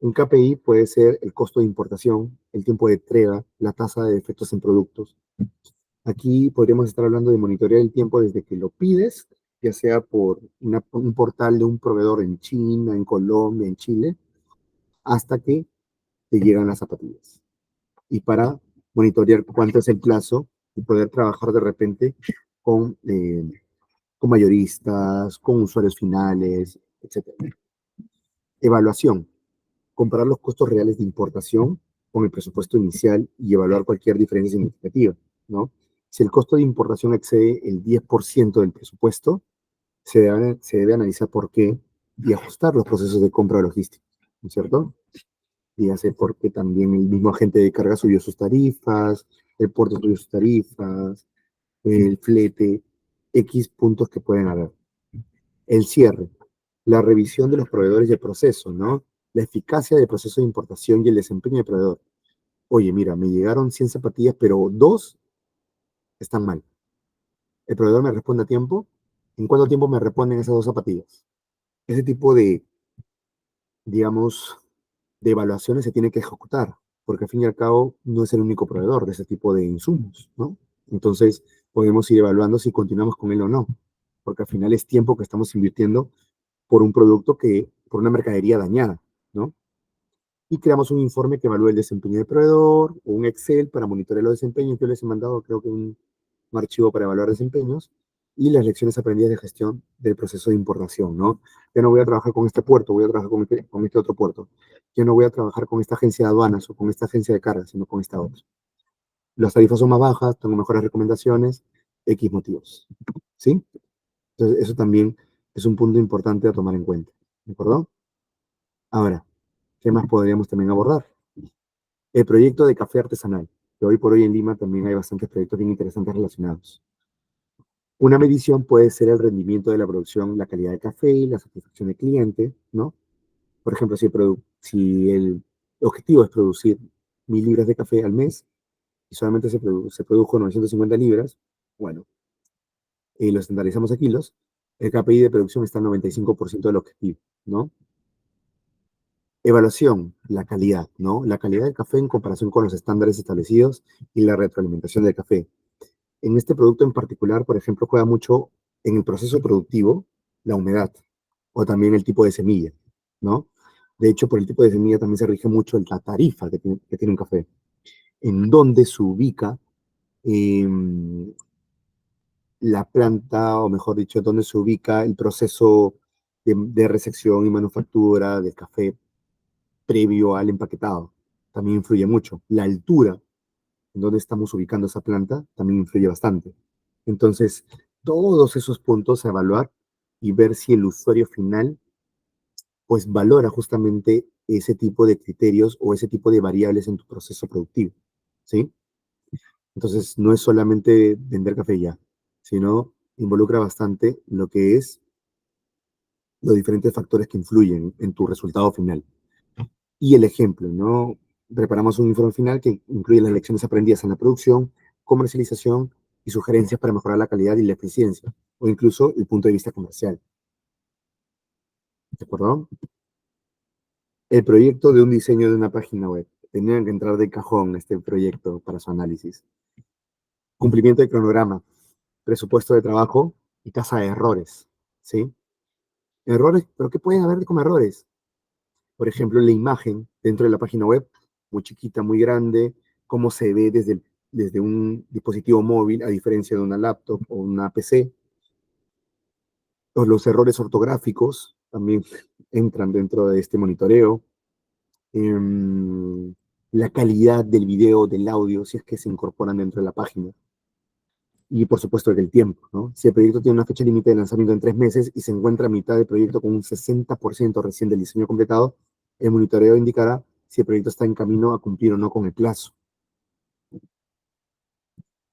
Un KPI puede ser el costo de importación, el tiempo de entrega, la tasa de defectos en productos. Aquí podríamos estar hablando de monitorear el tiempo desde que lo pides, ya sea por un portal de un proveedor en China, en Colombia, en Chile, hasta que te llegan las zapatillas. Y para monitorear cuánto es el plazo y poder trabajar de repente con, eh, con mayoristas, con usuarios finales, etcétera. Evaluación. Comparar los costos reales de importación con el presupuesto inicial y evaluar cualquier diferencia significativa, ¿no? Si el costo de importación excede el 10% del presupuesto, se debe analizar por qué y ajustar los procesos de compra logística, ¿no es cierto? Dígase porque también el mismo agente de carga subió sus tarifas, el puerto subió sus tarifas, el flete, X puntos que pueden haber. El cierre, la revisión de los proveedores y el proceso, ¿no? La eficacia del proceso de importación y el desempeño del proveedor. Oye, mira, me llegaron 100 zapatillas, pero dos están mal. El proveedor me responde a tiempo. ¿En cuánto tiempo me responden esas dos zapatillas? Ese tipo de, digamos, de evaluaciones se tiene que ejecutar, porque al fin y al cabo no es el único proveedor de ese tipo de insumos, ¿no? Entonces, podemos ir evaluando si continuamos con él o no, porque al final es tiempo que estamos invirtiendo por un producto por una mercadería dañada, ¿no? Y creamos un informe que evalúe el desempeño del proveedor, o un Excel para monitorear los desempeños. Yo les he mandado, creo que un archivo para evaluar desempeños y las lecciones aprendidas de gestión del proceso de importación, ¿no? Ya no voy a trabajar con este puerto, voy a trabajar con este otro puerto. Yo no voy a trabajar con esta agencia de aduanas o con esta agencia de carga, sino con esta otra. Las tarifas son más bajas, tengo mejores recomendaciones, X motivos, ¿sí? Entonces, eso también es un punto importante a tomar en cuenta, ¿de acuerdo? Ahora, ¿qué más podríamos también abordar? El proyecto de café artesanal, que hoy por hoy en Lima también hay bastantes proyectos bien interesantes relacionados. Una medición puede ser el rendimiento de la producción, la calidad del café y la satisfacción del cliente, ¿no? Por ejemplo, si el objetivo es producir 1.000 libras de café al mes y solamente se produjo 950 libras, bueno, y lo estandarizamos a kilos, el KPI de producción está al 95% del objetivo, ¿no? Evaluación, la calidad, ¿no? La calidad del café en comparación con los estándares establecidos y la retroalimentación del café. En este producto en particular, por ejemplo, juega mucho en el proceso productivo la humedad o también el tipo de semilla, ¿no? De hecho, por el tipo de semilla también se rige mucho la tarifa que tiene un café, en dónde se ubica eh, la planta, o mejor dicho, dónde se ubica el proceso de recepción y manufactura del café previo al empaquetado. También influye mucho. La altura en dónde estamos ubicando esa planta también influye bastante. Entonces, todos esos puntos a evaluar y ver si el usuario final pues valora justamente ese tipo de criterios o ese tipo de variables en tu proceso productivo, ¿sí? Entonces, no es solamente vender café ya, sino involucra bastante lo que es los diferentes factores que influyen en tu resultado final. Y el ejemplo, ¿no? Preparamos un informe final que incluye las lecciones aprendidas en la producción, comercialización y sugerencias para mejorar la calidad y la eficiencia, o incluso el punto de vista comercial. ¿De acuerdo? El proyecto de un diseño de una página web. Tenían que entrar de cajón este proyecto para su análisis. Cumplimiento de cronograma, presupuesto de trabajo y tasa de errores. ¿Sí? Errores, pero ¿qué pueden haber como errores? Por ejemplo, la imagen dentro de la página web, muy chiquita, muy grande, cómo se ve desde desde un dispositivo móvil, a diferencia de una laptop o una PC. Los errores ortográficos también entran dentro de este monitoreo. Em, la calidad del video, del audio, si es que se incorporan dentro de la página. Y por supuesto el tiempo, ¿no? Si el proyecto tiene una fecha límite de lanzamiento en 3 meses y se encuentra a mitad del proyecto con un 60% recién del diseño completado, el monitoreo indicará si el proyecto está en camino a cumplir o no con el plazo.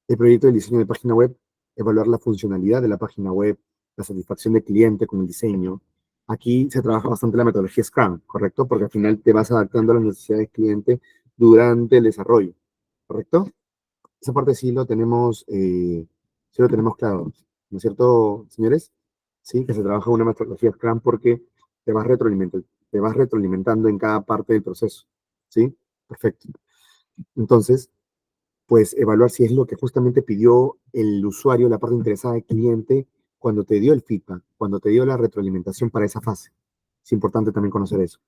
El proyecto de diseño de página web, evaluar la funcionalidad de la página web, la satisfacción del cliente con el diseño. Aquí se trabaja bastante la metodología Scrum, ¿correcto? Porque al final te vas adaptando a las necesidades del cliente durante el desarrollo, ¿correcto? Esa parte sí lo tenemos claro, ¿no es cierto, señores? Sí, que se trabaja una metodología Scrum porque te vas retroalimentando en cada parte del proceso, ¿sí? Perfecto. Entonces, pues evaluar si es lo que justamente pidió el usuario, la parte interesada del cliente, cuando te dio el feedback, cuando te dio la retroalimentación para esa fase. Es importante también conocer eso.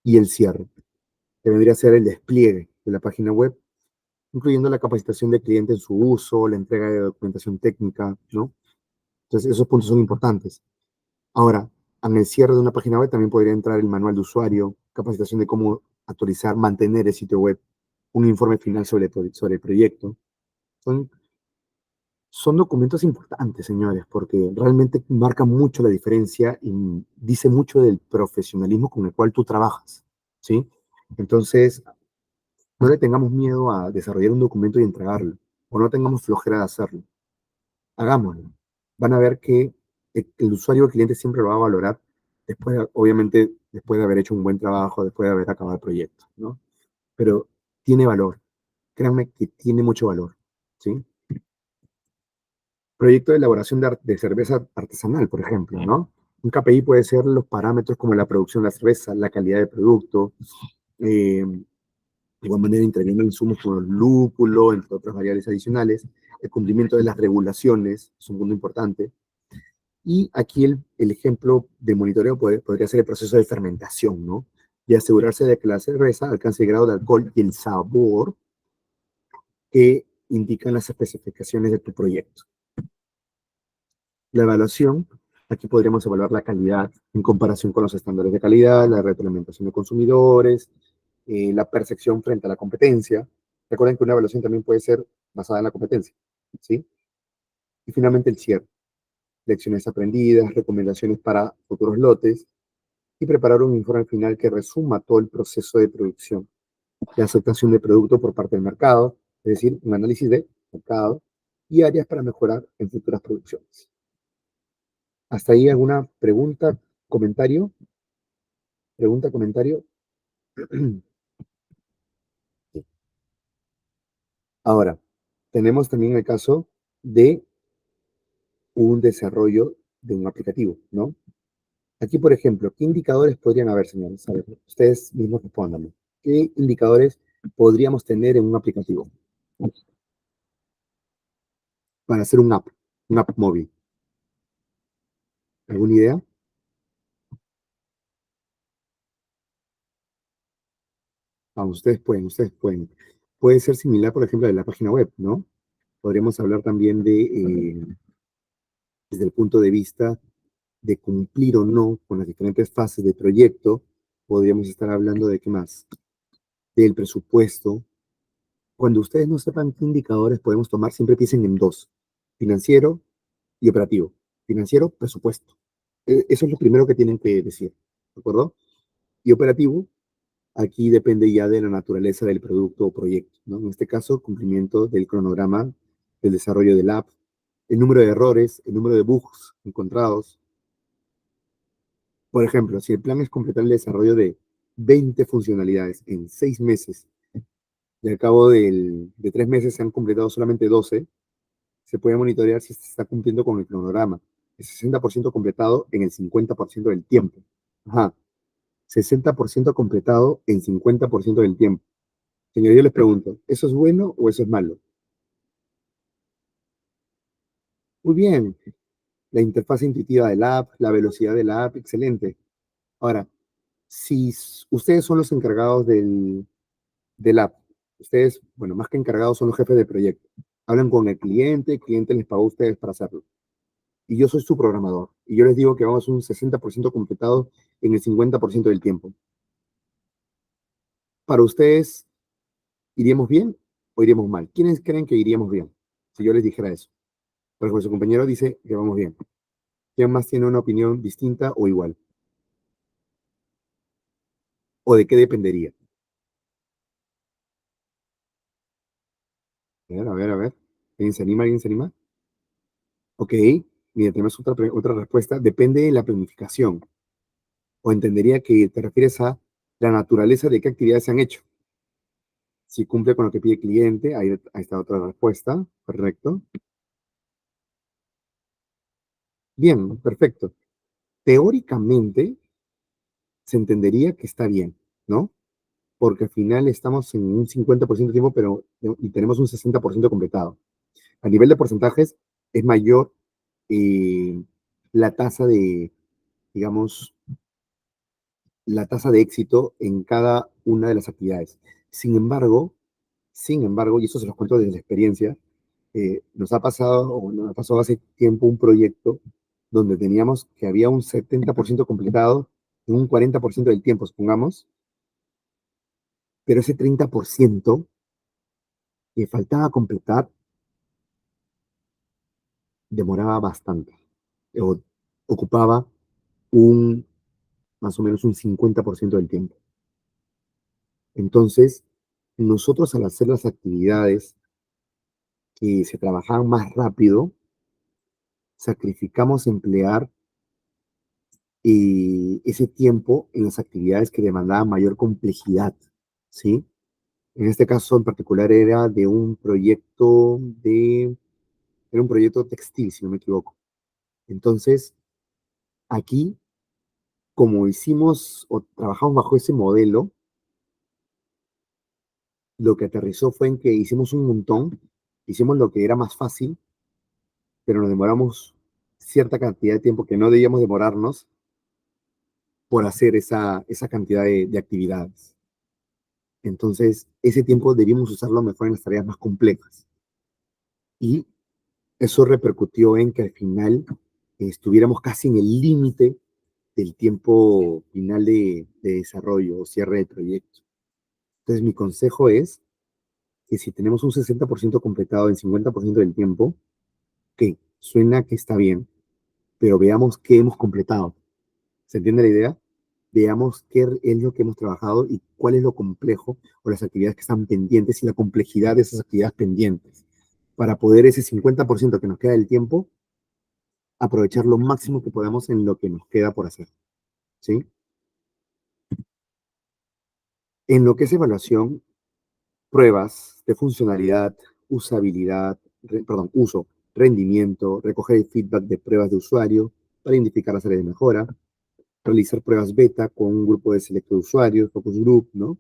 Y el cierre, que vendría a ser el despliegue de la página web, incluyendo la capacitación del cliente en su uso, la entrega de documentación técnica, ¿no? Entonces, esos puntos son importantes. Ahora, en el cierre de una página web también podría entrar el manual de usuario, capacitación de cómo actualizar, mantener el sitio web, un informe final sobre el proyecto. Son Son documentos importantes, señores, porque realmente marcan mucho la diferencia y dice mucho del profesionalismo con el cual tú trabajas, ¿sí? Entonces, no le tengamos miedo a desarrollar un documento y entregarlo, o no tengamos flojera de hacerlo. Hagámoslo. Van a ver que el usuario o el cliente siempre lo va a valorar, obviamente, después de haber hecho un buen trabajo, después de haber acabado el proyecto, ¿no? Pero tiene valor. Créanme que tiene mucho valor, ¿sí? Proyecto de elaboración de cerveza artesanal, por ejemplo, ¿no? Un KPI puede ser los parámetros como la producción de la cerveza, la calidad del producto, de igual manera intervienen insumos como el lúpulo, entre otras variables adicionales, el cumplimiento de las regulaciones, es un punto importante. Y aquí el ejemplo de monitoreo podría ser el proceso de fermentación, ¿no? Y asegurarse de que la cerveza alcance el grado de alcohol y el sabor que indican las especificaciones de tu proyecto. La evaluación, aquí podríamos evaluar la calidad en comparación con los estándares de calidad, la retroalimentación de consumidores, la percepción frente a la competencia. Recuerden que una evaluación también puede ser basada en la competencia, ¿sí? Y finalmente el cierre, lecciones aprendidas, recomendaciones para futuros lotes y preparar un informe final que resuma todo el proceso de producción, la aceptación de producto por parte del mercado, es decir, un análisis de mercado y áreas para mejorar en futuras producciones. ¿Hasta ahí alguna pregunta, comentario? Pregunta, comentario. Ahora, tenemos también el caso de un desarrollo de un aplicativo, ¿no? Aquí, por ejemplo, ¿qué indicadores podrían haber, señores? A ver, ustedes mismos respóndanme. ¿Qué indicadores podríamos tener en un aplicativo para hacer un app móvil? ¿Alguna idea? Vamos, ustedes pueden, ustedes pueden. Puede ser similar, por ejemplo, de la página web, ¿no? Podríamos hablar también desde el punto de vista de cumplir o no con las diferentes fases del proyecto, podríamos estar hablando de qué más, del presupuesto. Cuando ustedes no sepan qué indicadores podemos tomar, siempre piensen en dos, financiero y operativo. Financiero, presupuesto. Eso es lo primero que tienen que decir, ¿de acuerdo? Y operativo, aquí depende ya de la naturaleza del producto o proyecto, ¿no? En este caso, cumplimiento del cronograma del desarrollo del app, el número de errores, el número de bugs encontrados. Por ejemplo, si el plan es completar el desarrollo de 20 funcionalidades en 6 meses y al cabo de 3 meses se han completado solamente 12, se puede monitorear si se está cumpliendo con el cronograma. El 60% completado en el 50% del tiempo. Ajá, 60% completado en 50% del tiempo. Señor, yo les pregunto, ¿eso es bueno o eso es malo? Muy bien, la interfaz intuitiva del app, la velocidad de la app, excelente. Ahora, si ustedes son los encargados del app, Ustedes, bueno, más que encargados son los jefes de proyecto. Hablan con el cliente les pagó a ustedes para hacerlo. Y yo soy su programador. Y yo les digo que vamos a un 60% completado en el 50% del tiempo. Para ustedes, ¿iríamos bien o iríamos mal? ¿Quiénes creen que iríamos bien? Si yo les dijera eso. Por ejemplo, su compañero dice que vamos bien. ¿Quién más tiene una opinión distinta o igual? ¿O de qué dependería? A ver, a ver, a ver. ¿Alguien se anima? ¿Alguien se anima? Ok, mira, tenemos otra respuesta. Depende de la planificación. O entendería que te refieres a la naturaleza de qué actividades se han hecho. Si cumple con lo que pide el cliente, ahí está otra respuesta. Correcto. Bien, perfecto. Teóricamente se entendería que está bien, ¿no? Porque al final estamos en un 50% de tiempo, pero y tenemos un 60% completado. A nivel de porcentajes, es mayor eh, la tasa de, digamos, la tasa de éxito en cada una de las actividades. Sin embargo, y eso se los cuento desde la experiencia, nos ha pasado, o nos ha pasado hace tiempo un proyecto donde teníamos que había un 70% completado en un 40% del tiempo, supongamos, pero ese 30% que faltaba completar demoraba bastante, o ocupaba un, más o menos un 50% del tiempo. Entonces, nosotros al hacer las actividades que se trabajaban más rápido, sacrificamos emplear ese tiempo en las actividades que demandaban mayor complejidad, ¿sí? En este caso en particular era un proyecto textil, si no me equivoco. Entonces, aquí, como hicimos o trabajamos bajo ese modelo, lo que aterrizó fue en que hicimos un montón, hicimos lo que era más fácil, pero nos demoramos cierta cantidad de tiempo que no debíamos demorarnos por hacer esa cantidad de actividades. Entonces, ese tiempo debimos usarlo mejor en las tareas más complejas. Y eso repercutió en que al final estuviéramos casi en el límite del tiempo final de desarrollo o cierre del proyecto. Entonces, mi consejo es que si tenemos un 60% completado en 50% del tiempo, que suena que está bien, pero veamos qué hemos completado. ¿Se entiende la idea? Veamos qué es lo que hemos trabajado y cuál es lo complejo o las actividades que están pendientes y la complejidad de esas actividades pendientes, para poder ese 50% que nos queda del tiempo, aprovechar lo máximo que podamos en lo que nos queda por hacer. ¿Sí? En lo que es evaluación, pruebas de funcionalidad, usabilidad, uso, rendimiento, recoger el feedback de pruebas de usuario para identificar las áreas de mejora, realizar pruebas beta con un grupo de selecto de usuarios, focus group, ¿no?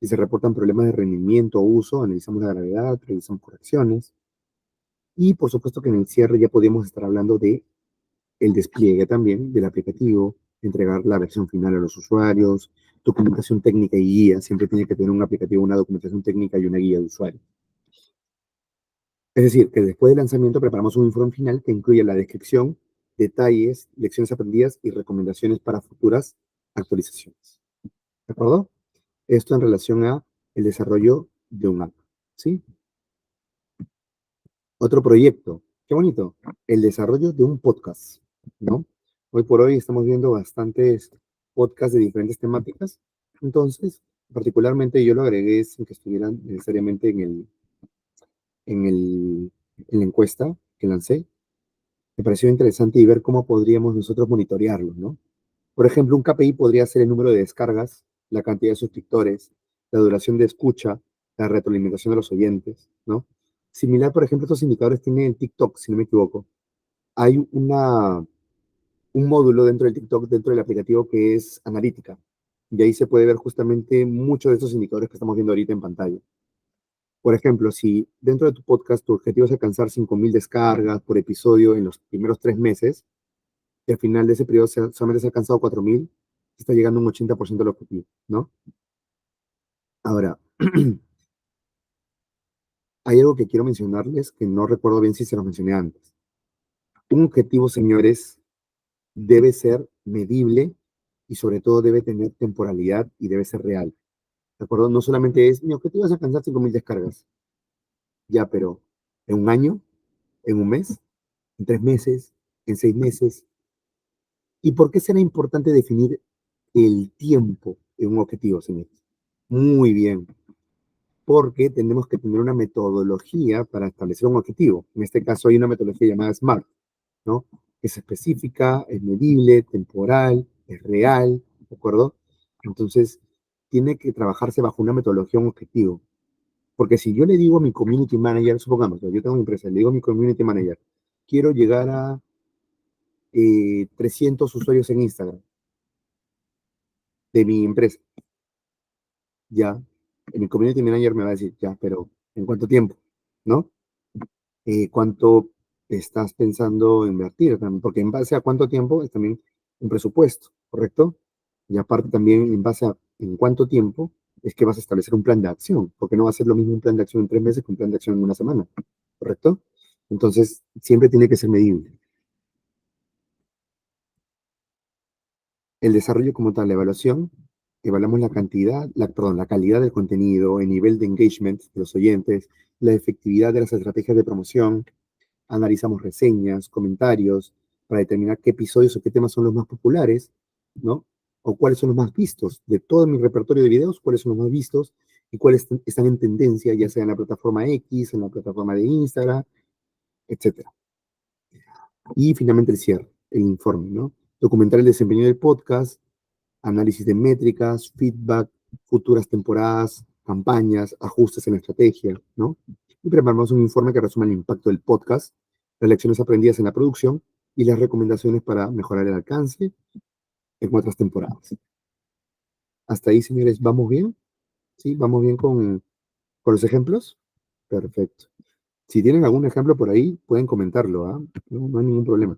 Si se reportan problemas de rendimiento o uso, analizamos la gravedad, realizamos correcciones. Y por supuesto que en el cierre ya podríamos estar hablando de el despliegue también del aplicativo, entregar la versión final a los usuarios, documentación técnica y guía. Siempre tiene que tener un aplicativo, una documentación técnica y una guía de usuario. Es decir, que después del lanzamiento preparamos un informe final que incluye la descripción, detalles, lecciones aprendidas y recomendaciones para futuras actualizaciones. ¿De acuerdo? Esto en relación a el desarrollo de un app. ¿Sí? Otro proyecto. Qué bonito. El desarrollo de un podcast, ¿no? Hoy por hoy estamos viendo bastantes podcasts de diferentes temáticas. Entonces, particularmente yo lo agregué sin que estuvieran necesariamente en el, en la encuesta que lancé. Me pareció interesante y ver cómo podríamos nosotros monitorearlo, ¿no? Por ejemplo, un KPI podría ser el número de descargas, la cantidad de suscriptores, la duración de escucha, la retroalimentación de los oyentes, ¿no? Similar, por ejemplo, estos indicadores tienen TikTok, si no me equivoco. Hay un módulo dentro del TikTok, dentro del aplicativo, que es analítica. Y ahí se puede ver justamente muchos de estos indicadores que estamos viendo ahorita en pantalla. Por ejemplo, si dentro de tu podcast tu objetivo es alcanzar 5.000 descargas por episodio en los primeros 3 meses, y al final de ese periodo solamente se ha alcanzado 4.000, está llegando a un 80% del objetivo, ¿no? Ahora, Hay algo que quiero mencionarles que no recuerdo bien si se lo mencioné antes. Un objetivo, señores, debe ser medible y sobre todo debe tener temporalidad y debe ser real. ¿De acuerdo? No solamente es, mi objetivo es alcanzar 5.000 descargas. Ya, pero en un año, en un mes, en 3 meses, en 6 meses. ¿Y por qué será importante definir el tiempo en un objetivo, señores? Muy bien, porque tenemos que tener una metodología para establecer un objetivo. En este caso hay una metodología llamada SMART, ¿no? Es específica, es medible, temporal, es real, ¿de acuerdo? Entonces, tiene que trabajarse bajo una metodología, un objetivo. Porque si yo le digo a mi community manager, supongamos, yo tengo una empresa, le digo a mi community manager, quiero llegar a 300 usuarios en Instagram de mi empresa, ya, mi community manager me va a decir, ya, pero ¿en cuánto tiempo? ¿No? ¿Cuánto estás pensando invertir también? Porque en base a cuánto tiempo es también un presupuesto, ¿correcto? Y aparte también en base a en cuánto tiempo es que vas a establecer un plan de acción, porque no va a ser lo mismo un plan de acción en 3 meses que un plan de acción en una semana, ¿correcto? Entonces, siempre tiene que ser medible. El desarrollo como tal, la evaluación, evaluamos la cantidad, perdón, la calidad del contenido, el nivel de engagement de los oyentes, la efectividad de las estrategias de promoción, analizamos reseñas, comentarios, para determinar qué episodios o qué temas son los más populares, ¿no? O cuáles son los más vistos. De todo mi repertorio de videos, cuáles son los más vistos y cuáles están en tendencia, ya sea en la plataforma X, en la plataforma de Instagram, etcétera. Y finalmente el cierre, el informe, ¿no? Documentar el desempeño del podcast, análisis de métricas, feedback, futuras temporadas, campañas, ajustes en la estrategia, ¿no? Y preparamos un informe que resuma el impacto del podcast, las lecciones aprendidas en la producción y las recomendaciones para mejorar el alcance en otras temporadas. Hasta ahí, señores, ¿vamos bien? ¿Sí? ¿Vamos bien con los ejemplos? Perfecto. Si tienen algún ejemplo por ahí, pueden comentarlo, ¿ah? No, no hay ningún problema.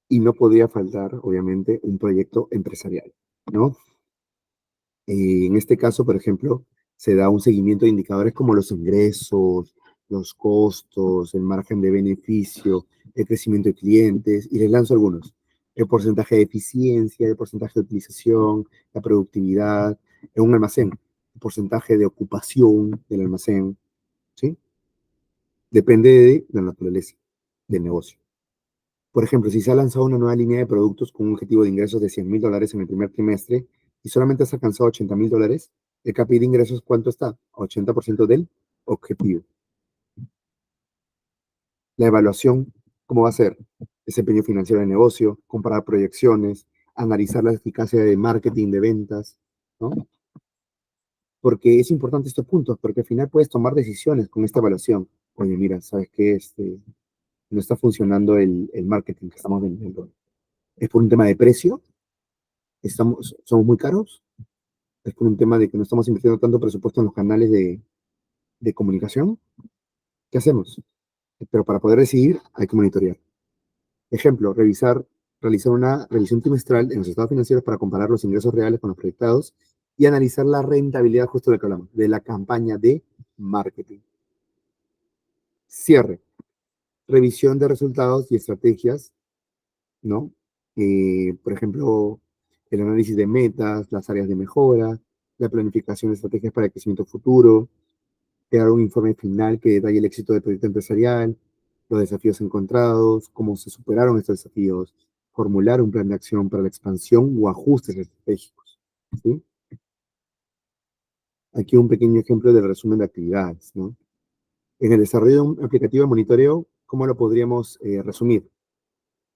Y no podría faltar, obviamente, un proyecto empresarial, ¿no? En este caso, por ejemplo, se da un seguimiento de indicadores como los ingresos, los costos, el margen de beneficio, el crecimiento de clientes, y les lanzo algunos. El porcentaje de eficiencia, el porcentaje de utilización, la productividad en un almacén, el porcentaje de ocupación del almacén, ¿sí? Depende de la naturaleza del negocio. Por ejemplo, si se ha lanzado una nueva línea de productos con un objetivo de ingresos de $100,000 en el primer trimestre y solamente has alcanzado $80,000, el KPI de ingresos, ¿cuánto está? 80% del objetivo. La evaluación, ¿cómo va a ser? Desempeño financiero del negocio, comparar proyecciones, analizar la eficacia de marketing, de ventas, ¿no? Porque es importante estos puntos, porque al final puedes tomar decisiones con esta evaluación. Oye, mira, ¿sabes qué? No está funcionando el marketing que estamos vendiendo. ¿Es por un tema de precio? ¿Somos muy caros? ¿Es por un tema de que no estamos invirtiendo tanto presupuesto en los canales de comunicación? ¿Qué hacemos? Pero para poder decidir hay que monitorear. Ejemplo, realizar una revisión trimestral en los estados financieros para comparar los ingresos reales con los proyectados y analizar la rentabilidad, justo de lo que hablamos, de la campaña de marketing. Cierre. Revisión de resultados y estrategias, ¿no? Por ejemplo, el análisis de metas, las áreas de mejora, la planificación de estrategias para el crecimiento futuro, crear un informe final que detalle el éxito del proyecto empresarial, los desafíos encontrados, cómo se superaron estos desafíos, formular un plan de acción para la expansión o ajustes estratégicos, ¿sí? Aquí un pequeño ejemplo del resumen de actividades, ¿no? En el desarrollo de un aplicativo de monitoreo, ¿cómo lo podríamos resumir?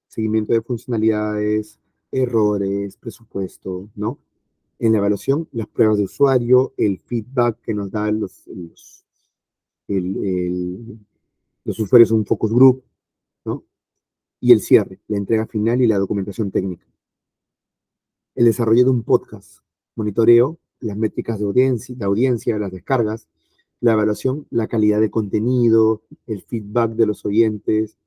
Seguimiento de funcionalidades, errores, presupuesto, ¿no? En la evaluación, las pruebas de usuario, el feedback que nos dan el- el- los usuarios en un focus group, ¿no? Y el cierre, la entrega final y la documentación técnica. El desarrollo de un podcast, monitoreo, las métricas de audiencia, las descargas, la evaluación, la calidad de contenido, el feedback de los oyentes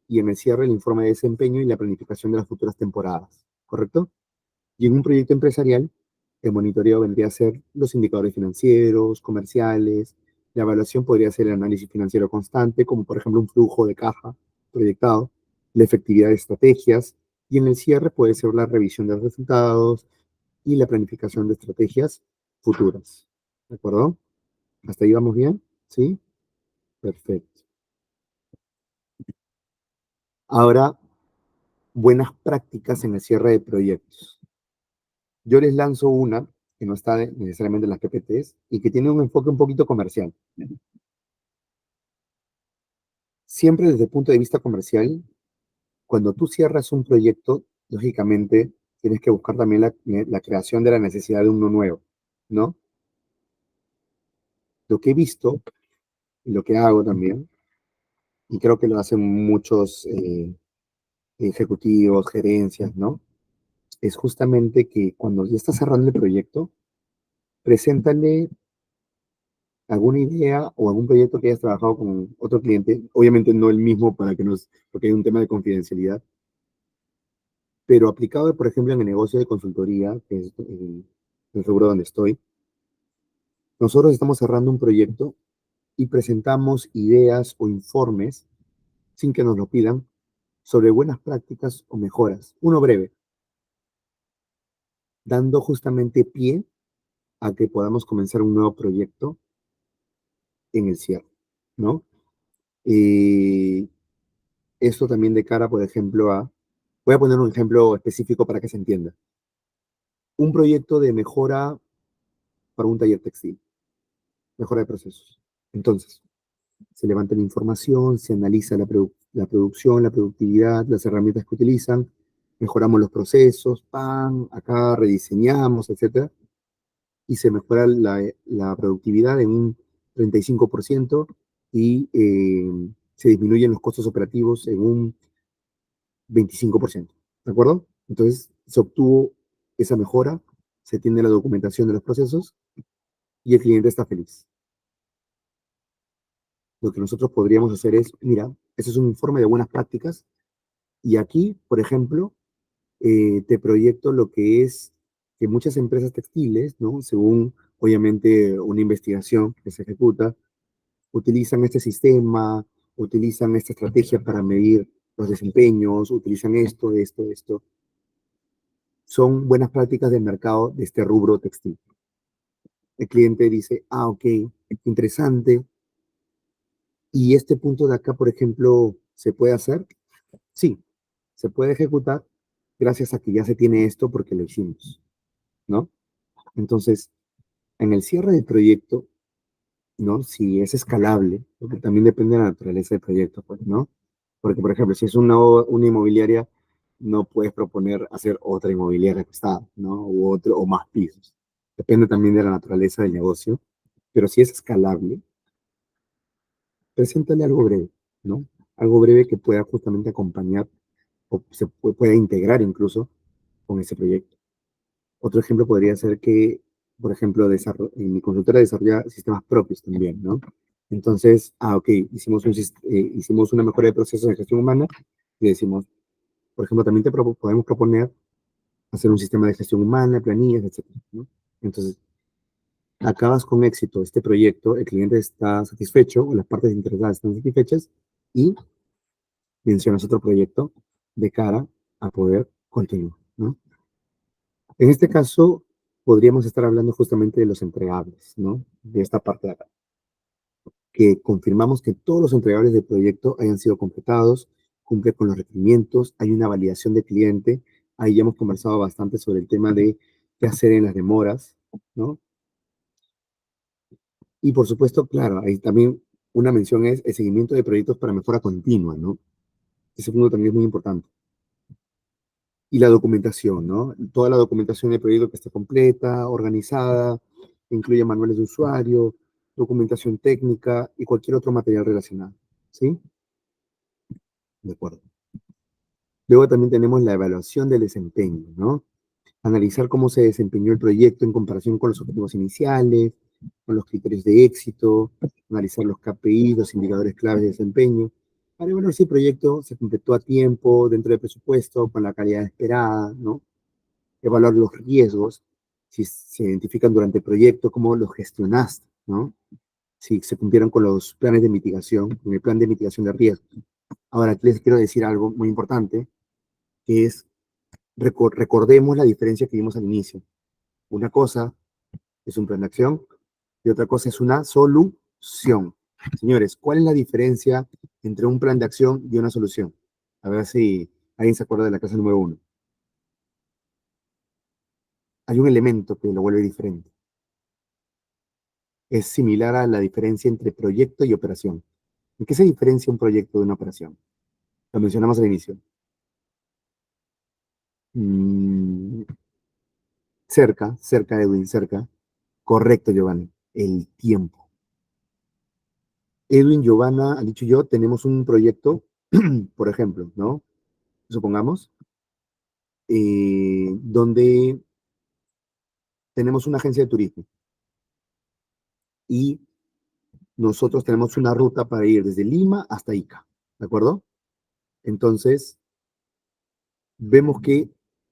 y en el cierre el informe de desempeño y la planificación de las futuras temporadas, ¿correcto? Y en un proyecto empresarial, el monitoreo vendría a ser los indicadores financieros, comerciales, La evaluación podría ser el análisis financiero constante, como por ejemplo un flujo de caja proyectado, la efectividad de estrategias, y en el cierre puede ser la revisión de los resultados y la planificación de estrategias futuras. ¿De acuerdo? ¿Hasta ahí vamos bien? ¿Sí? Perfecto. Ahora, buenas prácticas en el cierre de proyectos. Yo les lanzo una que no está necesariamente en las PPTs y que tiene un enfoque un poquito comercial. Siempre desde el punto de vista comercial, cuando tú cierras un proyecto, lógicamente tienes que buscar también la creación de la necesidad de uno nuevo, ¿no? Lo que he visto y lo que hago también, y creo que lo hacen muchos ejecutivos, gerencias, ¿no? Es justamente que cuando ya estás cerrando el proyecto, preséntale alguna idea o algún proyecto que hayas trabajado con otro cliente, obviamente no el mismo para que nos, porque hay un tema de confidencialidad, pero aplicado, por ejemplo, en el negocio de consultoría, que es el rubro donde estoy, nosotros estamos cerrando un proyecto y presentamos ideas o informes, sin que nos lo pidan, sobre buenas prácticas o mejoras. Uno breve, dando justamente pie a que podamos comenzar un nuevo proyecto en el cierre, ¿no? Y esto también de cara, por ejemplo, voy a poner un ejemplo específico para que se entienda. Un proyecto de mejora para un taller textil, mejora de procesos. Entonces, se levanta la información, se analiza la producción, la productividad, las herramientas que utilizan, mejoramos los procesos, acá rediseñamos, etcétera, y se mejora la productividad en un 35% y se disminuyen los costos operativos en un 25%. ¿De acuerdo? Entonces, se obtuvo esa mejora, se tiene la documentación de los procesos y el cliente está feliz. Lo que nosotros podríamos hacer es, mira, ese es un informe de buenas prácticas y aquí, por ejemplo, te proyecto lo que es que muchas empresas textiles, ¿no? Según, obviamente, una investigación que se ejecuta, utilizan este sistema, utilizan esta estrategia para medir los desempeños, utilizan esto. Son buenas prácticas del mercado de este rubro textil. El cliente dice, ok, interesante. ¿Y este punto de acá, por ejemplo, se puede hacer? Sí, se puede ejecutar gracias a que ya se tiene esto porque lo hicimos, ¿no? Entonces, en el cierre del proyecto, ¿no? Si es escalable, porque también depende de la naturaleza del proyecto, pues, ¿no? Porque, por ejemplo, si es una inmobiliaria, no puedes proponer hacer otra inmobiliaria costada, ¿no? O más pisos. Depende también de la naturaleza del negocio, pero si es escalable, preséntale algo breve, ¿no? Algo breve que pueda justamente acompañar o pueda integrar incluso con ese proyecto. Otro ejemplo podría ser que, por ejemplo, en mi consultora desarrolla sistemas propios también, ¿no? Entonces, ok, hicimos una mejora de procesos de gestión humana y decimos, por ejemplo, también podemos proponer hacer un sistema de gestión humana, planillas, etcétera, ¿no? Entonces, acabas con éxito este proyecto, el cliente está satisfecho, o las partes interesadas están satisfechas, y mencionas otro proyecto de cara a poder continuar, ¿no? En este caso, podríamos estar hablando justamente de los entregables, ¿no? De esta parte de acá, que confirmamos que todos los entregables del proyecto hayan sido completados, cumple con los requerimientos, hay una validación de cliente, ahí ya hemos conversado bastante sobre el tema de qué hacer en las demoras, ¿no? Y por supuesto, claro, ahí también una mención es el seguimiento de proyectos para mejora continua, ¿no? Ese punto también es muy importante. Y la documentación, ¿no? Toda la documentación del proyecto que esté completa, organizada, incluye manuales de usuario, documentación técnica y cualquier otro material relacionado, ¿sí? De acuerdo. Luego también tenemos la evaluación del desempeño, ¿no? Analizar cómo se desempeñó el proyecto en comparación con los objetivos iniciales, con los criterios de éxito, analizar los KPI, los indicadores claves de desempeño, para evaluar si el proyecto se completó a tiempo, dentro del presupuesto, con la calidad esperada, ¿no? Evaluar los riesgos, si se identifican durante el proyecto, cómo los gestionaste, ¿no? si se cumplieron con los planes de mitigación, con el plan de mitigación de riesgo. Ahora, aquí les quiero decir algo muy importante, que es, recordemos la diferencia que vimos al inicio. Una cosa es un plan de acción y otra cosa es una solución. Señores, ¿cuál es la diferencia entre un plan de acción y una solución? A ver si alguien se acuerda de la clase número 1. Hay un elemento que lo vuelve diferente. Es similar a la diferencia entre proyecto y operación. ¿En qué se diferencia un proyecto de una operación? Lo mencionamos al inicio. Mm, cerca, Edwin, cerca. Correcto, Giovanni. El tiempo. Edwin, Giovanna, han dicho yo, tenemos un proyecto, por ejemplo, ¿no? Supongamos, donde tenemos una agencia de turismo y nosotros tenemos una ruta para ir desde Lima hasta Ica, ¿de acuerdo? Entonces, vemos que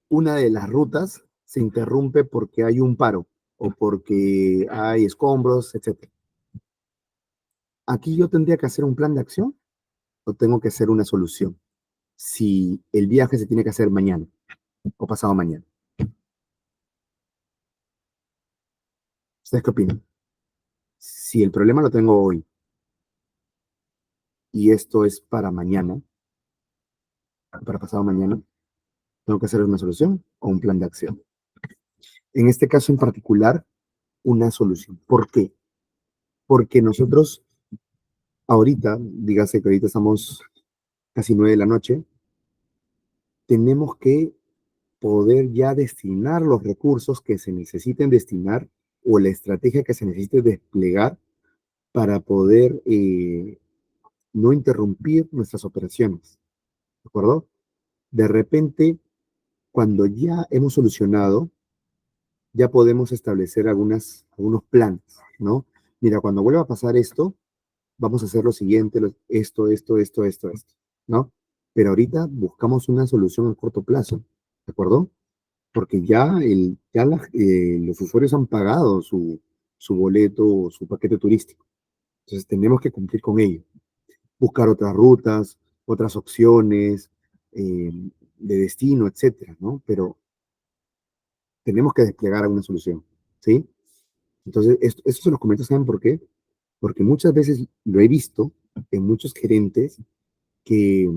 una de las rutas se interrumpe porque hay un paro o porque hay escombros, etc. Aquí yo tendría que hacer un plan de acción o tengo que hacer una solución. Si el viaje se tiene que hacer mañana o pasado mañana. ¿Ustedes qué opinan? Si el problema lo tengo hoy y esto es para mañana, para pasado mañana, tengo que hacer una solución o un plan de acción. En este caso en particular, una solución. ¿Por qué? Porque nosotros ahorita, dígase que ahorita estamos casi 9 de la noche, tenemos que poder ya destinar los recursos que se necesiten destinar o la estrategia que se necesite desplegar para poder no interrumpir nuestras operaciones. ¿De acuerdo? De repente, cuando ya hemos solucionado, ya podemos establecer algunos planes, ¿no? Mira, cuando vuelva a pasar esto, vamos a hacer lo siguiente, esto, ¿no? Pero ahorita buscamos una solución a corto plazo, ¿de acuerdo? Porque los usuarios han pagado su boleto o su paquete turístico. Entonces tenemos que cumplir con ello. Buscar otras rutas, otras opciones eh, de destino, etcétera, ¿no? Pero tenemos que desplegar alguna solución, ¿sí? Entonces, esto se los comento, ¿saben por qué? Porque muchas veces lo he visto en muchos gerentes que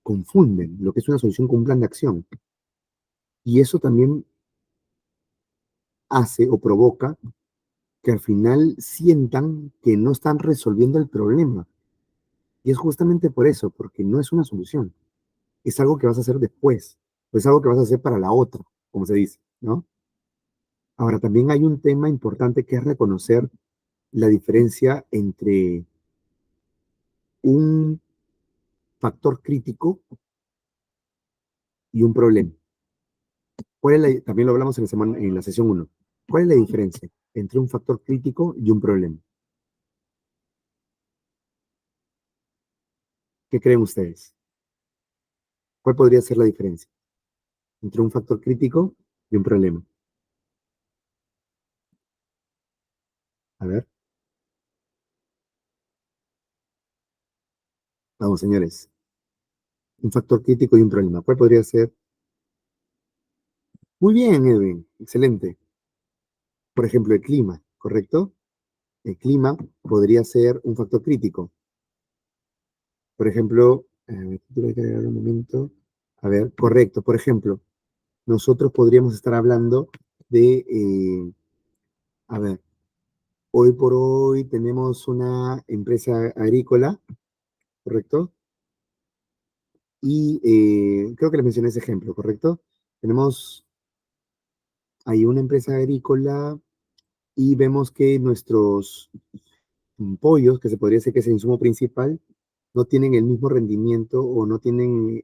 confunden lo que es una solución con un plan de acción. Y eso también hace o provoca que al final sientan que no están resolviendo el problema. Y es justamente por eso, porque no es una solución. Es algo que vas a hacer después. O es algo que vas a hacer para la otra, como se dice, ¿no? Ahora, también hay un tema importante que es reconocer la diferencia entre un factor crítico y un problema. También lo hablamos en la sesión 1. ¿Cuál es la diferencia entre un factor crítico y un problema? ¿Qué creen ustedes? ¿Cuál podría ser la diferencia entre un factor crítico y un problema? A ver, vamos, señores. Un factor crítico y un problema. ¿Cuál podría ser? Muy bien, Edwin. Excelente. Por ejemplo, el clima, ¿correcto? El clima podría ser un factor crítico. Por ejemplo, tuve que agregar un momento. A ver, correcto. Por ejemplo, nosotros podríamos estar hablando de, a ver, hoy por hoy tenemos una empresa agrícola, ¿correcto? Y creo que les mencioné ese ejemplo, ¿correcto? Tenemos ahí una empresa agrícola y vemos que nuestros pollos, que se podría decir que es el insumo principal, no tienen el mismo rendimiento o no tienen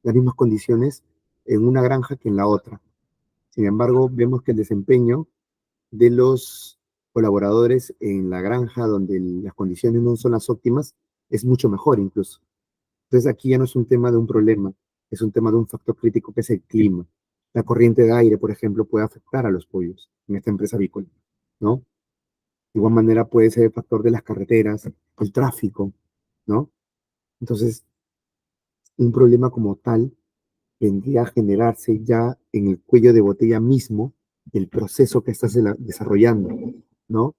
las mismas condiciones en una granja que en la otra. Sin embargo, vemos que el desempeño de los colaboradores en la granja, donde las condiciones no son las óptimas, es mucho mejor incluso. Entonces aquí ya no es un tema de un problema, es un tema de un factor crítico que es el clima. La corriente de aire, por ejemplo, puede afectar a los pollos en esta empresa avícola, ¿no? De igual manera puede ser el factor de las carreteras, el tráfico, ¿no? Entonces, un problema como tal vendría a generarse ya en el cuello de botella mismo del proceso que estás desarrollando, ¿no?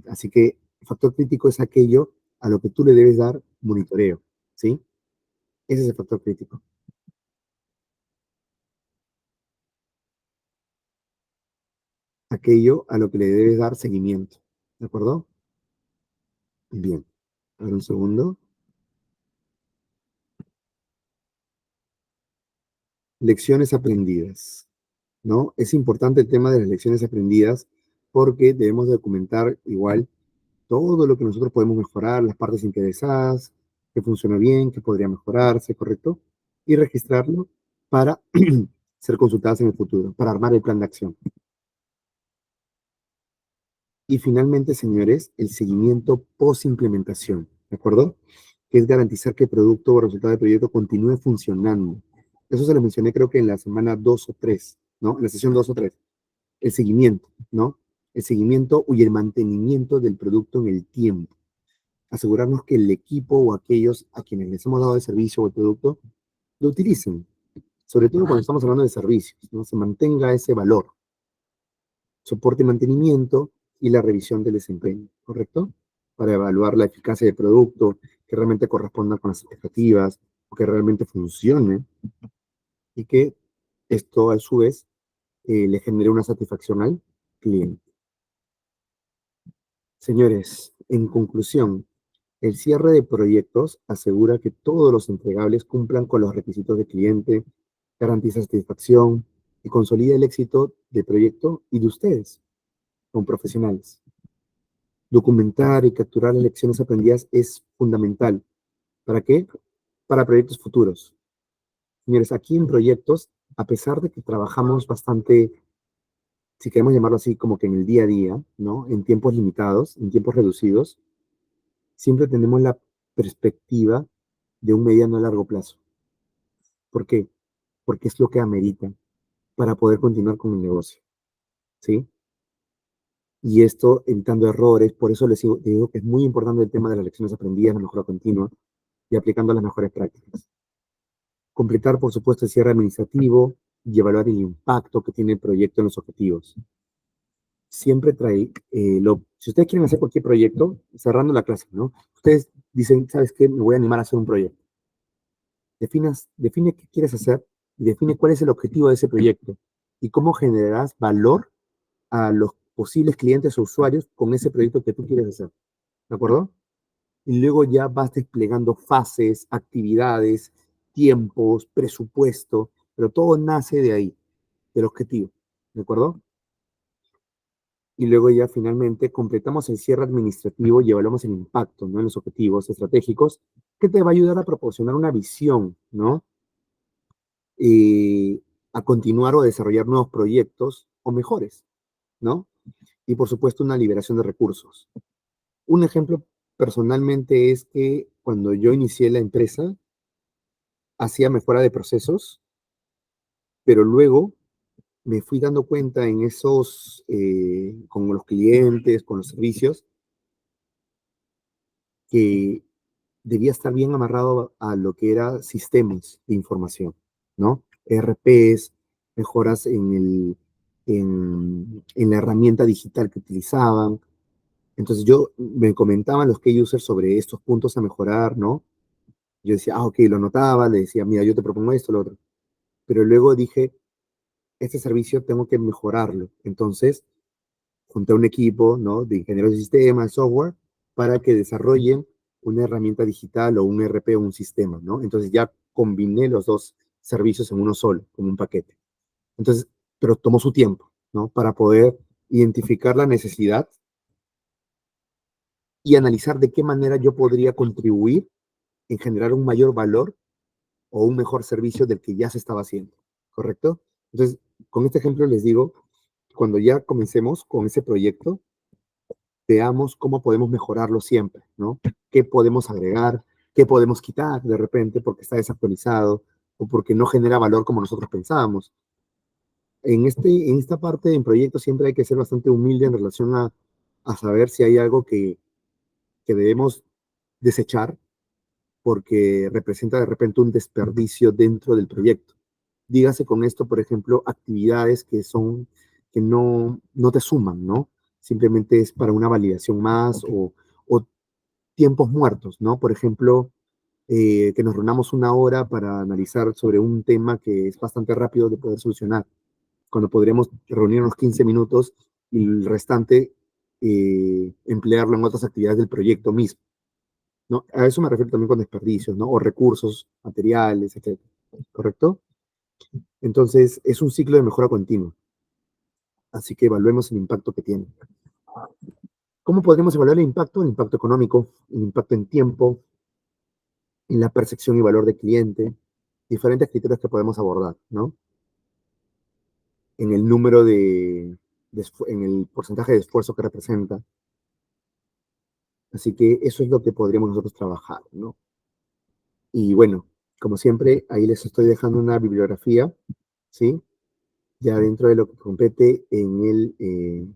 Así que el factor crítico es aquello a lo que tú le debes dar monitoreo, ¿sí? Ese es el factor crítico. Aquello a lo que le debes dar seguimiento, ¿de acuerdo? Bien, a ver un segundo. Lecciones aprendidas, ¿no? Es importante el tema de las lecciones aprendidas porque debemos documentar igual todo lo que nosotros podemos mejorar, las partes interesadas, qué funciona bien, qué podría mejorarse, ¿correcto? Y registrarlo para ser consultadas en el futuro, para armar el plan de acción. Y finalmente, señores, el seguimiento post-implementación, ¿de acuerdo? Que es garantizar que el producto o resultado del proyecto continúe funcionando. Eso se lo mencioné creo que en la semana 2 o 3, ¿no? En la sesión 2 o 3. El seguimiento, ¿no? El seguimiento y el mantenimiento del producto en el tiempo. Asegurarnos que el equipo o aquellos a quienes les hemos dado el servicio o el producto lo utilicen, sobre todo cuando estamos hablando de servicios, ¿no? Se mantenga ese valor, soporte y mantenimiento y la revisión del desempeño, ¿correcto? Para evaluar la eficacia del producto, que realmente corresponda con las expectativas, o que realmente funcione y que esto a su vez le genere una satisfacción al cliente. Señores, en conclusión, el cierre de proyectos asegura que todos los entregables cumplan con los requisitos del cliente, garantiza satisfacción y consolida el éxito del proyecto y de ustedes como profesionales. Documentar y capturar las lecciones aprendidas es fundamental. ¿Para qué? Para proyectos futuros. Señores, aquí en proyectos, a pesar de que trabajamos bastante, si queremos llamarlo así, como que en el día a día, ¿no? En tiempos limitados, en tiempos reducidos, siempre tenemos la perspectiva de un mediano a largo plazo. ¿Por qué? Porque es lo que amerita para poder continuar con el negocio, ¿sí? Y esto evitando errores, por eso les digo que es muy importante el tema de las lecciones aprendidas, la mejora continua y aplicando las mejores prácticas. Completar, por supuesto, el cierre administrativo y evaluar el impacto que tiene el proyecto en los objetivos. Siempre trae, si ustedes quieren hacer cualquier proyecto, cerrando la clase, ¿no? Ustedes dicen, ¿sabes qué? Me voy a animar a hacer un proyecto. Define qué quieres hacer y define cuál es el objetivo de ese proyecto y cómo generarás valor a los posibles clientes o usuarios con ese proyecto que tú quieres hacer. ¿De acuerdo? Y luego ya vas desplegando fases, actividades, tiempos, presupuesto, pero todo nace de ahí, del objetivo. ¿De acuerdo? Y luego ya finalmente completamos el cierre administrativo y evaluamos el impacto, ¿no? En los objetivos estratégicos, que te va a ayudar a proporcionar una visión, ¿no? Y a continuar o a desarrollar nuevos proyectos o mejores, ¿no? Y por supuesto una liberación de recursos. Un ejemplo personalmente es que cuando yo inicié la empresa, hacía mejora de procesos, pero luego me fui dando cuenta en esos, con los clientes, con los servicios, que debía estar bien amarrado a lo que era sistemas de información, ¿no? ERPs, mejoras en la herramienta digital que utilizaban. Entonces yo me comentaban los key users sobre estos puntos a mejorar, ¿no? Yo decía, ok, lo anotaba, le decía, mira, yo te propongo esto, lo otro. Pero luego dije, este servicio tengo que mejorarlo. Entonces junté un equipo, ¿no? De ingenieros de sistemas, software, para que desarrollen una herramienta digital o un ERP o un sistema, ¿no? Entonces ya combiné los dos servicios en uno solo, como un paquete. Entonces, pero tomó su tiempo, ¿no? Para poder identificar la necesidad y analizar de qué manera yo podría contribuir en generar un mayor valor o un mejor servicio del que ya se estaba haciendo, ¿correcto? Entonces, con este ejemplo les digo, cuando ya comencemos con ese proyecto, veamos cómo podemos mejorarlo siempre, ¿no? ¿Qué podemos agregar? ¿Qué podemos quitar de repente porque está desactualizado o porque no genera valor como nosotros pensábamos? En esta parte en proyectos siempre hay que ser bastante humilde en relación a a saber si hay algo que debemos desechar porque representa de repente un desperdicio dentro del proyecto. Dígase con esto, por ejemplo, actividades que no te suman, ¿no? Simplemente es para una validación más o tiempos muertos, ¿no? Por ejemplo, que nos reunamos una hora para analizar sobre un tema que es bastante rápido de poder solucionar, cuando podríamos reunirnos 15 minutos y el restante emplearlo en otras actividades del proyecto mismo, ¿no? A eso me refiero también con desperdicios, ¿no? O recursos, materiales, etcétera. ¿Correcto? Entonces, es un ciclo de mejora continua. Así que evaluemos el impacto que tiene. ¿Cómo podríamos evaluar el impacto? El impacto económico, el impacto en tiempo, en la percepción y valor del cliente, diferentes criterios que podemos abordar, ¿no? En el número en el porcentaje de esfuerzo que representa. Así que eso es lo que podríamos nosotros trabajar, ¿no? Y bueno, como siempre, ahí les estoy dejando una bibliografía, ¿sí? Ya dentro de lo que compete en el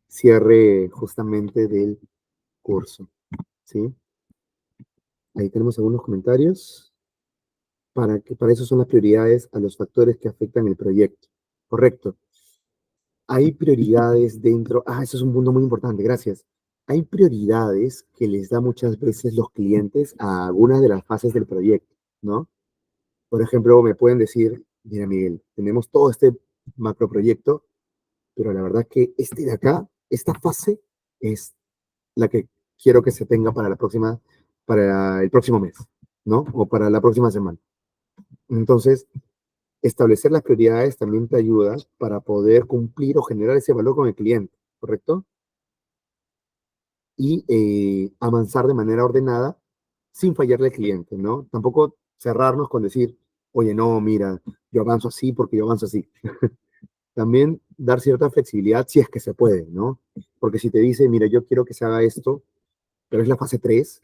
cierre justamente del curso, ¿sí? Ahí tenemos algunos comentarios. Para eso son las prioridades a los factores que afectan el proyecto. Correcto. Hay prioridades dentro. Ah, eso es un punto muy importante, gracias. Hay prioridades que les da muchas veces los clientes a algunas de las fases del proyecto, ¿no? Por ejemplo, me pueden decir, mira, Miguel, tenemos todo este macroproyecto, pero la verdad que este de acá, esta fase, es la que quiero que se tenga para para el próximo mes, ¿no? O para la próxima semana. Entonces, establecer las prioridades también te ayuda para poder cumplir o generar ese valor con el cliente, ¿correcto? Y avanzar de manera ordenada sin fallarle al cliente, ¿no? Tampoco cerrarnos con decir, oye, no, mira, yo avanzo así porque yo avanzo así. También dar cierta flexibilidad si es que se puede, ¿no? Porque si te dice, mira, yo quiero que se haga esto, pero es la fase 3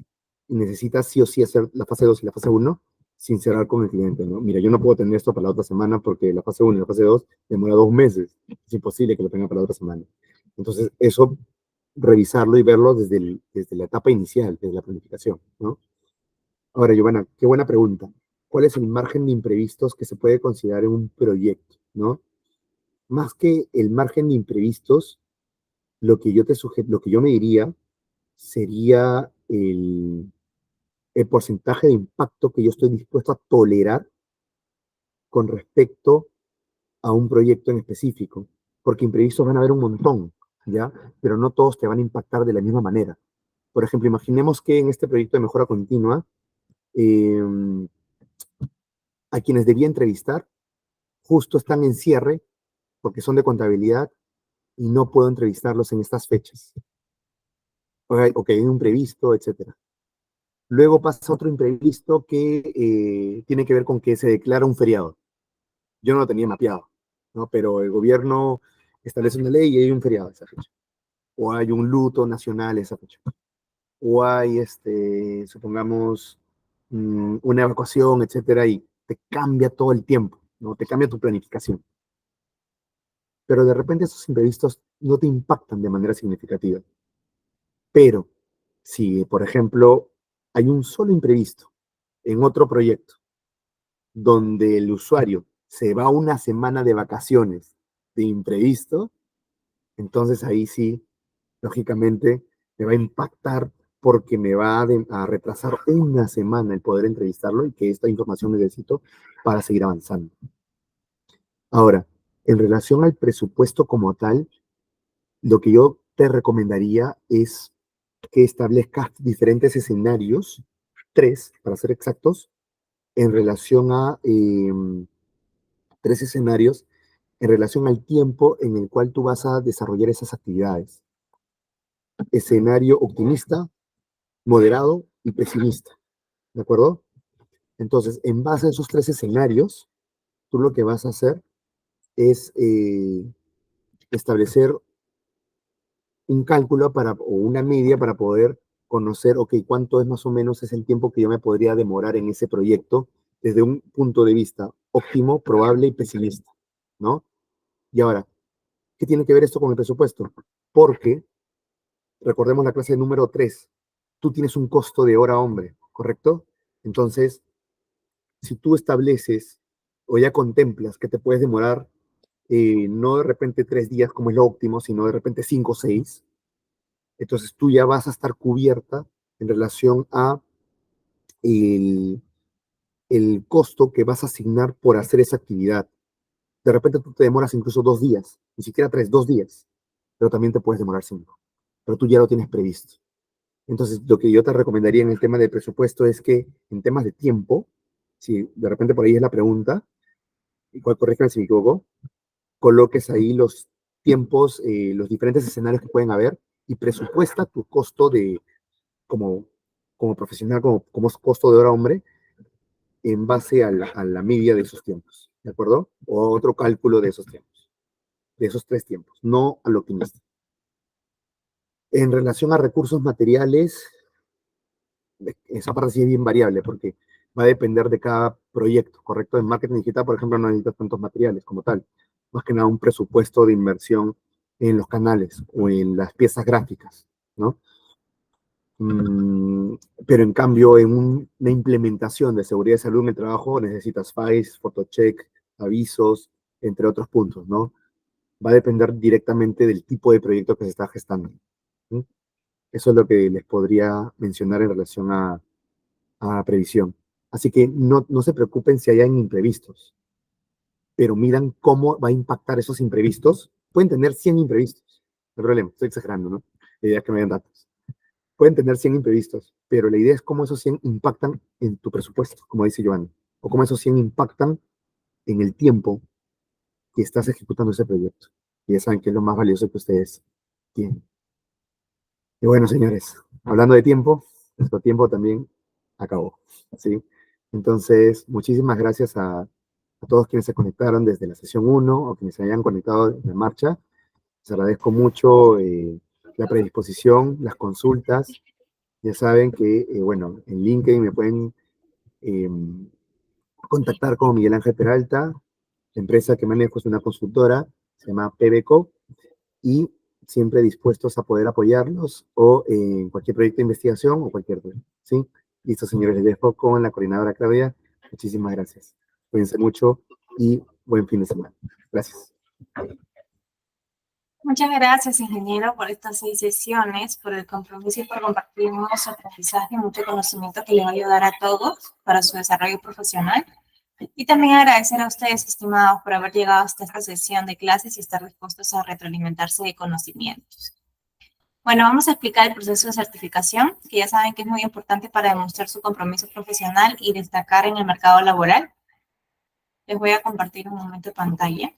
y necesitas sí o sí hacer la fase 2 y la fase uno sin cerrar con el cliente, ¿no? Mira, yo no puedo tener esto para la otra semana porque la fase uno y la fase 2 demora 2 meses. Es imposible que lo tenga para la otra semana. Entonces, eso, revisarlo y verlo desde la etapa inicial, desde la planificación, ¿no? Ahora, Giovanna, qué buena pregunta. ¿Cuál es el margen de imprevistos que se puede considerar en un proyecto, ¿no? Más que el margen de imprevistos, lo que yo me diría sería el porcentaje de impacto que yo estoy dispuesto a tolerar con respecto a un proyecto en específico, porque imprevistos van a haber un montón, ¿ya? Pero no todos te van a impactar de la misma manera. Por ejemplo, imaginemos que en este proyecto de mejora continua, eh, a quienes debía entrevistar justo están en cierre porque son de contabilidad y no puedo entrevistarlos en estas fechas. Ok, hay un previsto, etcétera. Luego pasa otro imprevisto que tiene que ver con que se declara un feriado. Yo no lo tenía mapeado, ¿no? Pero el gobierno establece una ley y hay un feriado esa fecha. O hay un luto nacional esa fecha. O hay, supongamos, una evacuación, etcétera, y te cambia todo el tiempo, ¿no? Te cambia tu planificación. Pero de repente esos imprevistos no te impactan de manera significativa. Pero si, por ejemplo, hay un solo imprevisto en otro proyecto donde el usuario se va una semana de vacaciones de imprevisto, entonces ahí sí, lógicamente, me va a impactar porque me va a retrasar una semana el poder entrevistarlo y que esta información necesito para seguir avanzando. Ahora, en relación al presupuesto como tal, lo que yo te recomendaría es que establezcas diferentes escenarios, 3 para ser exactos, en relación a 3 escenarios en relación al tiempo en el cual tú vas a desarrollar esas actividades. Escenario optimista, moderado y pesimista. ¿De acuerdo? Entonces, en base a esos 3 escenarios, tú lo que vas a hacer es establecer un cálculo o una media para poder conocer, ok, cuánto es más o menos es el tiempo que yo me podría demorar en ese proyecto desde un punto de vista óptimo, probable y pesimista, ¿no? Y ahora, ¿qué tiene que ver esto con el presupuesto? Porque recordemos la clase número 3. Tú tienes un costo de hora hombre, ¿correcto? Entonces, si tú estableces o ya contemplas que te puedes demorar no de repente 3 días como es lo óptimo, sino de repente 5 o 6, entonces tú ya vas a estar cubierta en relación a el, el costo que vas a asignar por hacer esa actividad. De repente tú te demoras incluso 2 días, ni siquiera 3, 2 días, pero también te puedes demorar 5, pero tú ya lo tienes previsto. Entonces, lo que yo te recomendaría en el tema del presupuesto es que en temas de tiempo, si de repente por ahí es la pregunta, y cual corrígeme si me equivoco, coloques ahí los tiempos, los diferentes escenarios que pueden haber y presupuesta tu costo de, como, como profesional, como costo de hora hombre, en base a la media de esos tiempos, ¿de acuerdo? O otro cálculo de esos tiempos, de esos 3 tiempos, no al optimista. En relación a recursos materiales, esa parte sí es bien variable porque va a depender de cada proyecto, ¿correcto? En marketing digital, por ejemplo, no necesitas tantos materiales como tal, más que nada un presupuesto de inversión en los canales o en las piezas gráficas, ¿no? Mm, pero en cambio, en una implementación de seguridad y salud en el trabajo necesitas files, photocheck, avisos, entre otros puntos, ¿no? Va a depender directamente del tipo de proyecto que se está gestando. ¿Sí? Eso es lo que les podría mencionar en relación a previsión. Así que no se preocupen si hayan imprevistos, pero miran cómo va a impactar esos imprevistos. Pueden tener 100 imprevistos, no hay problema, estoy exagerando, ¿no? La idea es que me den datos. Pueden tener 100 imprevistos, pero la idea es cómo esos 100 impactan en tu presupuesto, como dice Giovanni, o cómo esos 100 impactan en el tiempo que estás ejecutando ese proyecto. Y ya saben que es lo más valioso que ustedes tienen. Y bueno, señores, hablando de tiempo, nuestro tiempo también acabó, ¿sí? Entonces, muchísimas gracias a todos quienes se conectaron desde la sesión 1 o quienes se hayan conectado en marcha. Les agradezco mucho la predisposición, las consultas. Ya saben que, bueno, en LinkedIn me pueden eh, contactar con Miguel Ángel Peralta. La empresa que manejo es una consultora, se llama PBCO, y siempre dispuestos a poder apoyarlos o en cualquier proyecto de investigación o cualquier duda. ¿Sí? Listo, señores, les dejo con la coordinadora Claudia. Muchísimas gracias. Cuídense mucho y buen fin de semana. Gracias. Muchas gracias, ingeniero, por estas 6 sesiones, por el compromiso y por compartirnos su aprendizaje y mucho conocimiento que le va a ayudar a todos para su desarrollo profesional. Y también agradecer a ustedes, estimados, por haber llegado hasta esta sesión de clases y estar dispuestos a retroalimentarse de conocimientos. Bueno, vamos a explicar el proceso de certificación, que ya saben que es muy importante para demostrar su compromiso profesional y destacar en el mercado laboral. Les voy a compartir un momento de pantalla.